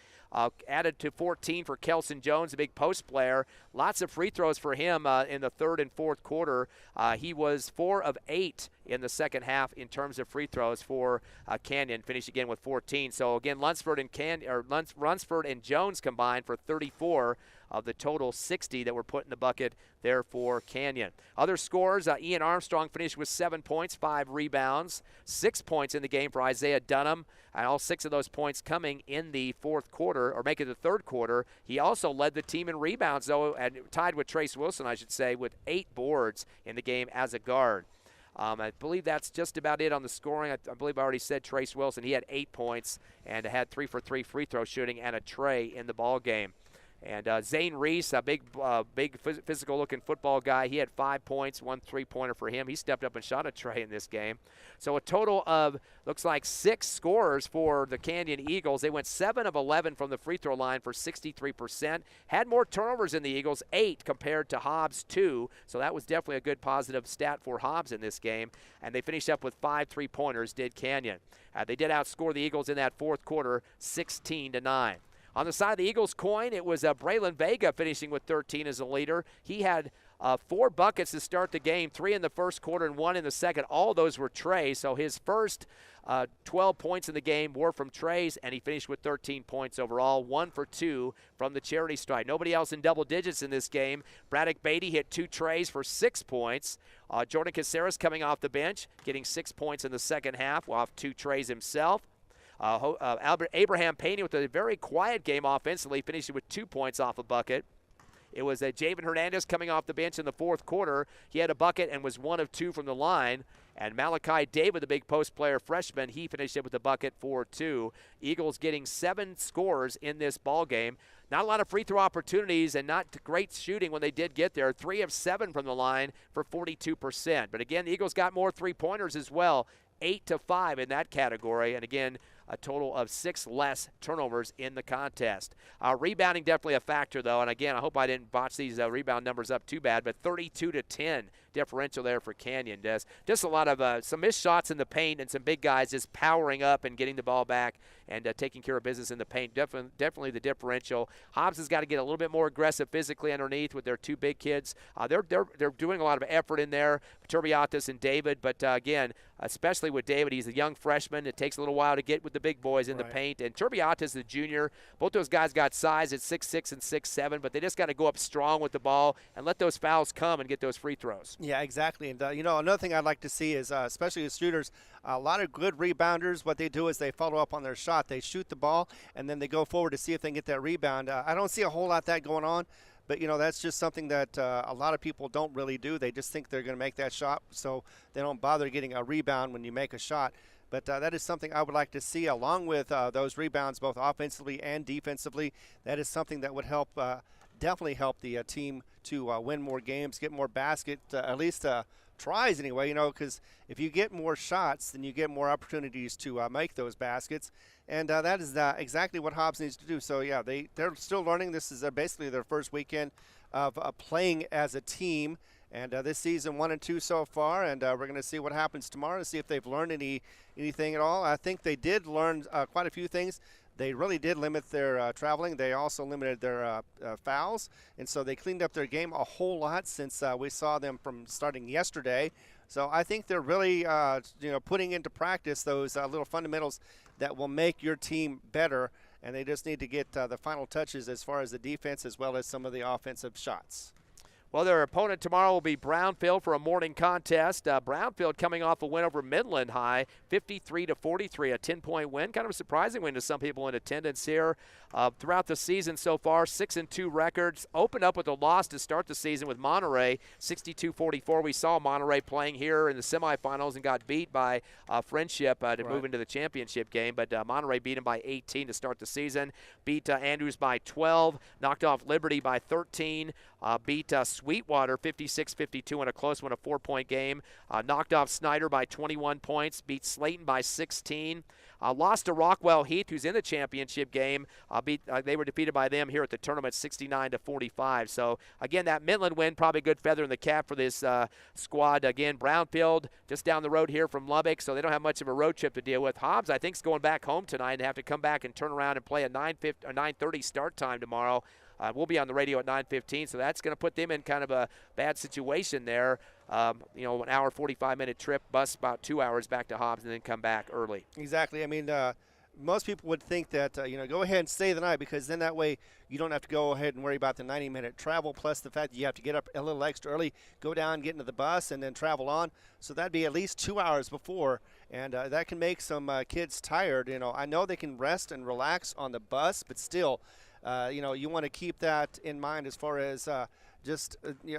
S1: added to 14 for Kelson Jones, a big post player. Lots of free throws for him in the third and fourth quarter. He was 4 of 8 in the second half in terms of free throws for Canyon, finished again with 14. So again, Lunsford and Jones combined for 34 of the total 60 that were put in the bucket there for Canyon. Other scores, Ian Armstrong finished with 7 points, 5 rebounds, 6 points in the game for Isaiah Dunham, and all 6 of those points coming in the fourth quarter, or making the third quarter. He also led the team in rebounds, though, and tied with Trace Wilson, I should say, with 8 boards in the game as a guard. I believe that's just about it on the scoring. I believe I already said Trace Wilson. He had 8 points and had 3 for 3 free throw shooting and a tray in the ball game. And Zane Reese, a big physical-looking football guy, he had 5 points, 1 3-pointer for him. He stepped up and shot a tray in this game. So a total of, looks like 6 scorers for the Canyon Eagles. They went 7 of 11 from the free throw line for 63%. Had more turnovers in the Eagles, 8 compared to Hobbs' 2. So that was definitely a good positive stat for Hobbs in this game. And they finished up with 5 3-pointers, did Canyon. They did outscore the Eagles in that fourth quarter, 16-9. On the side of the Eagles coin, it was Braylon Vega finishing with 13 as a leader. He had 4 buckets to start the game, 3 in the first quarter and 1 in the second. All those were trays, so his first 12 points in the game were from trays, and he finished with 13 points overall, 1 for 2 from the charity stripe. Nobody else in double digits in this game. Braddock Beatty hit 2 trays for 6 points. Jordan Caceres coming off the bench, getting 6 points in the second half, off 2 trays himself. Abraham Pena with a very quiet game offensively, finishing with 2 points off a bucket. It was Javen Hernandez coming off the bench in the fourth quarter. He had a bucket and was 1 of 2 from the line. And Malachi David, the big post player freshman, he finished it with the bucket for 2. Eagles getting 7 scores in this ball game. Not a lot of free throw opportunities and not great shooting when they did get there. 3 of 7 from the line for 42%. But again, the Eagles got more three-pointers as well. 8 to 5 in that category. And again, a total of 6 less turnovers in the contest. Rebounding definitely a factor, though. And again, I hope I didn't botch these rebound numbers up too bad, but 32 to 10 differential there for Canyon. Just a lot of some missed shots in the paint and some big guys just powering up and getting the ball back and taking care of business in the paint. Definitely the differential. Hobbs has got to get a little bit more aggressive physically underneath with their 2 big kids. They're doing a lot of effort in there, Turbiatis and David. But again, especially with David, he's a young freshman. It takes a little while to get with the big boys in the paint. And Turbiatis, the junior, both those guys got size at 6'6" and 6'7", but they just got to go up strong with the ball and let those fouls come and get those free throws.
S2: Yeah, exactly. And, another thing I'd like to see is, especially with shooters, a lot of good rebounders, what they do is they follow up on their shot. They shoot the ball, and then they go forward to see if they can get that rebound. I don't see a whole lot of that going on, but, that's just something that a lot of people don't really do. They just think they're going to make that shot, so they don't bother getting a rebound when you make a shot. But that is something I would like to see, along with those rebounds, both offensively and defensively. That is something that would help, definitely help the team to win more games, get more at least tries anyway, because if you get more shots, then you get more opportunities to make those baskets. And that is exactly what Hobbs needs to do. So, yeah, they're still learning. This is basically their first weekend of playing as a team. And this season 1 and 2 so far, and we're going to see what happens tomorrow to see if they've learned anything at all. I think they did learn quite a few things. They really did limit their traveling. They also limited their fouls, and so they cleaned up their game a whole lot since we saw them from starting yesterday. So I think they're really putting into practice those little fundamentals that will make your team better, and they just need to get the final touches as far as the defense as well as some of the offensive shots.
S1: Well, their opponent tomorrow will be Brownfield for a morning contest. Brownfield coming off a win over Midland High, 53-43, a 10-point win. Kind of a surprising win to some people in attendance here. Throughout the season so far, 6-2 records. Opened up with a loss to start the season with Monterey, 62-44. We saw Monterey playing here in the semifinals and got beat by Friendship to move into the championship game. But Monterey beat them by 18 to start the season. Beat Andrews by 12. Knocked off Liberty by 13. Beat Sweetwater 56-52 in a close one, a 4-point game. Knocked off Snyder by 21 points. Beat Slayton by 16. Lost to Rockwell Heath, who's in the championship game. They were defeated by them here at the tournament 69-45. So, again, that Midland win, probably a good feather in the cap for this squad. Again, Brownfield just down the road here from Lubbock, so they don't have much of a road trip to deal with. Hobbs, I think, is going back home tonight and have to come back and turn around and play a 9:30 start time tomorrow. We'll be on the radio at 9:15, so that's going to put them in kind of a bad situation there. An hour, 45-minute trip, bus about 2 hours back to Hobbs, and then come back early. Exactly.
S2: I mean, most people would think that, go ahead and stay the night, because then that way you don't have to go ahead and worry about the 90-minute travel, plus the fact that you have to get up a little extra early, go down, get into the bus, and then travel on. So that'd be at least 2 hours before, and that can make some kids tired. I know they can rest and relax on the bus, but still, you want to keep that in mind as far as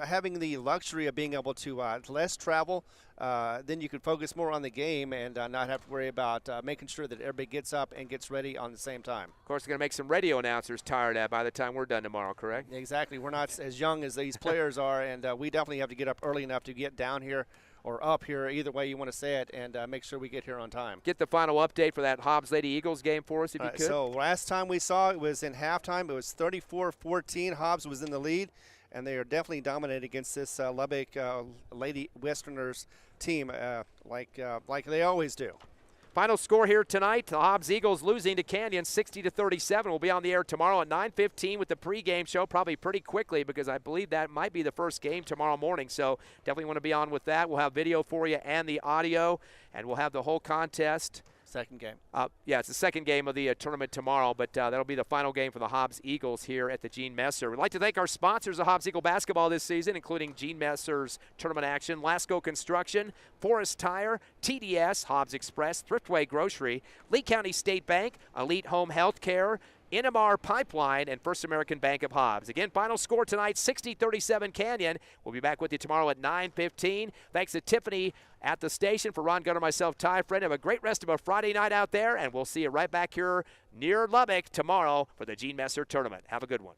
S2: having the luxury of being able to less travel. Then you can focus more on the game and not have to worry about making sure that everybody gets up and gets ready on the same time.
S1: Of course, we're going to make some radio announcers tired by the time we're done tomorrow, correct?
S2: Exactly. We're not as young as these players are, and we definitely have to get up early enough to get down here or up here, either way you want to say it, and make sure we get here on time.
S1: Get the final update for that Hobbs Lady Eagles game for us, if you could.
S2: So last time we saw it was in halftime. It was 34-14. Hobbs was in the lead, and they are definitely dominated against this Lubbock Lady Westerners team like they always do.
S1: Final score here tonight, the Hobbs Eagles losing to Canyon 60-37. We'll be on the air tomorrow at 9:15 with the pregame show, probably pretty quickly, because I believe that might be the first game tomorrow morning. So definitely want to be on with that. We'll have video for you and the audio, and we'll have the whole contest.
S2: Second game.
S1: It's the second game of the tournament tomorrow, but that'll be the final game for the Hobbs Eagles here at the Gene Messer. We'd like to thank our sponsors of Hobbs Eagle basketball this season, including Gene Messer's tournament action, Lasco Construction, Forest Tire, TDS, Hobbs Express, Thriftway Grocery, Lee County State Bank, Elite Home Health Care, NMR Pipeline, and First American Bank of Hobbs. Again, final score tonight, 60-37 Canyon. We'll be back with you tomorrow at 9:15. Thanks to Tiffany at the station. For Ron Gunner, myself, Ty Friend, have a great rest of a Friday night out there, and we'll see you right back here near Lubbock tomorrow for the Gene Messer Tournament. Have a good one.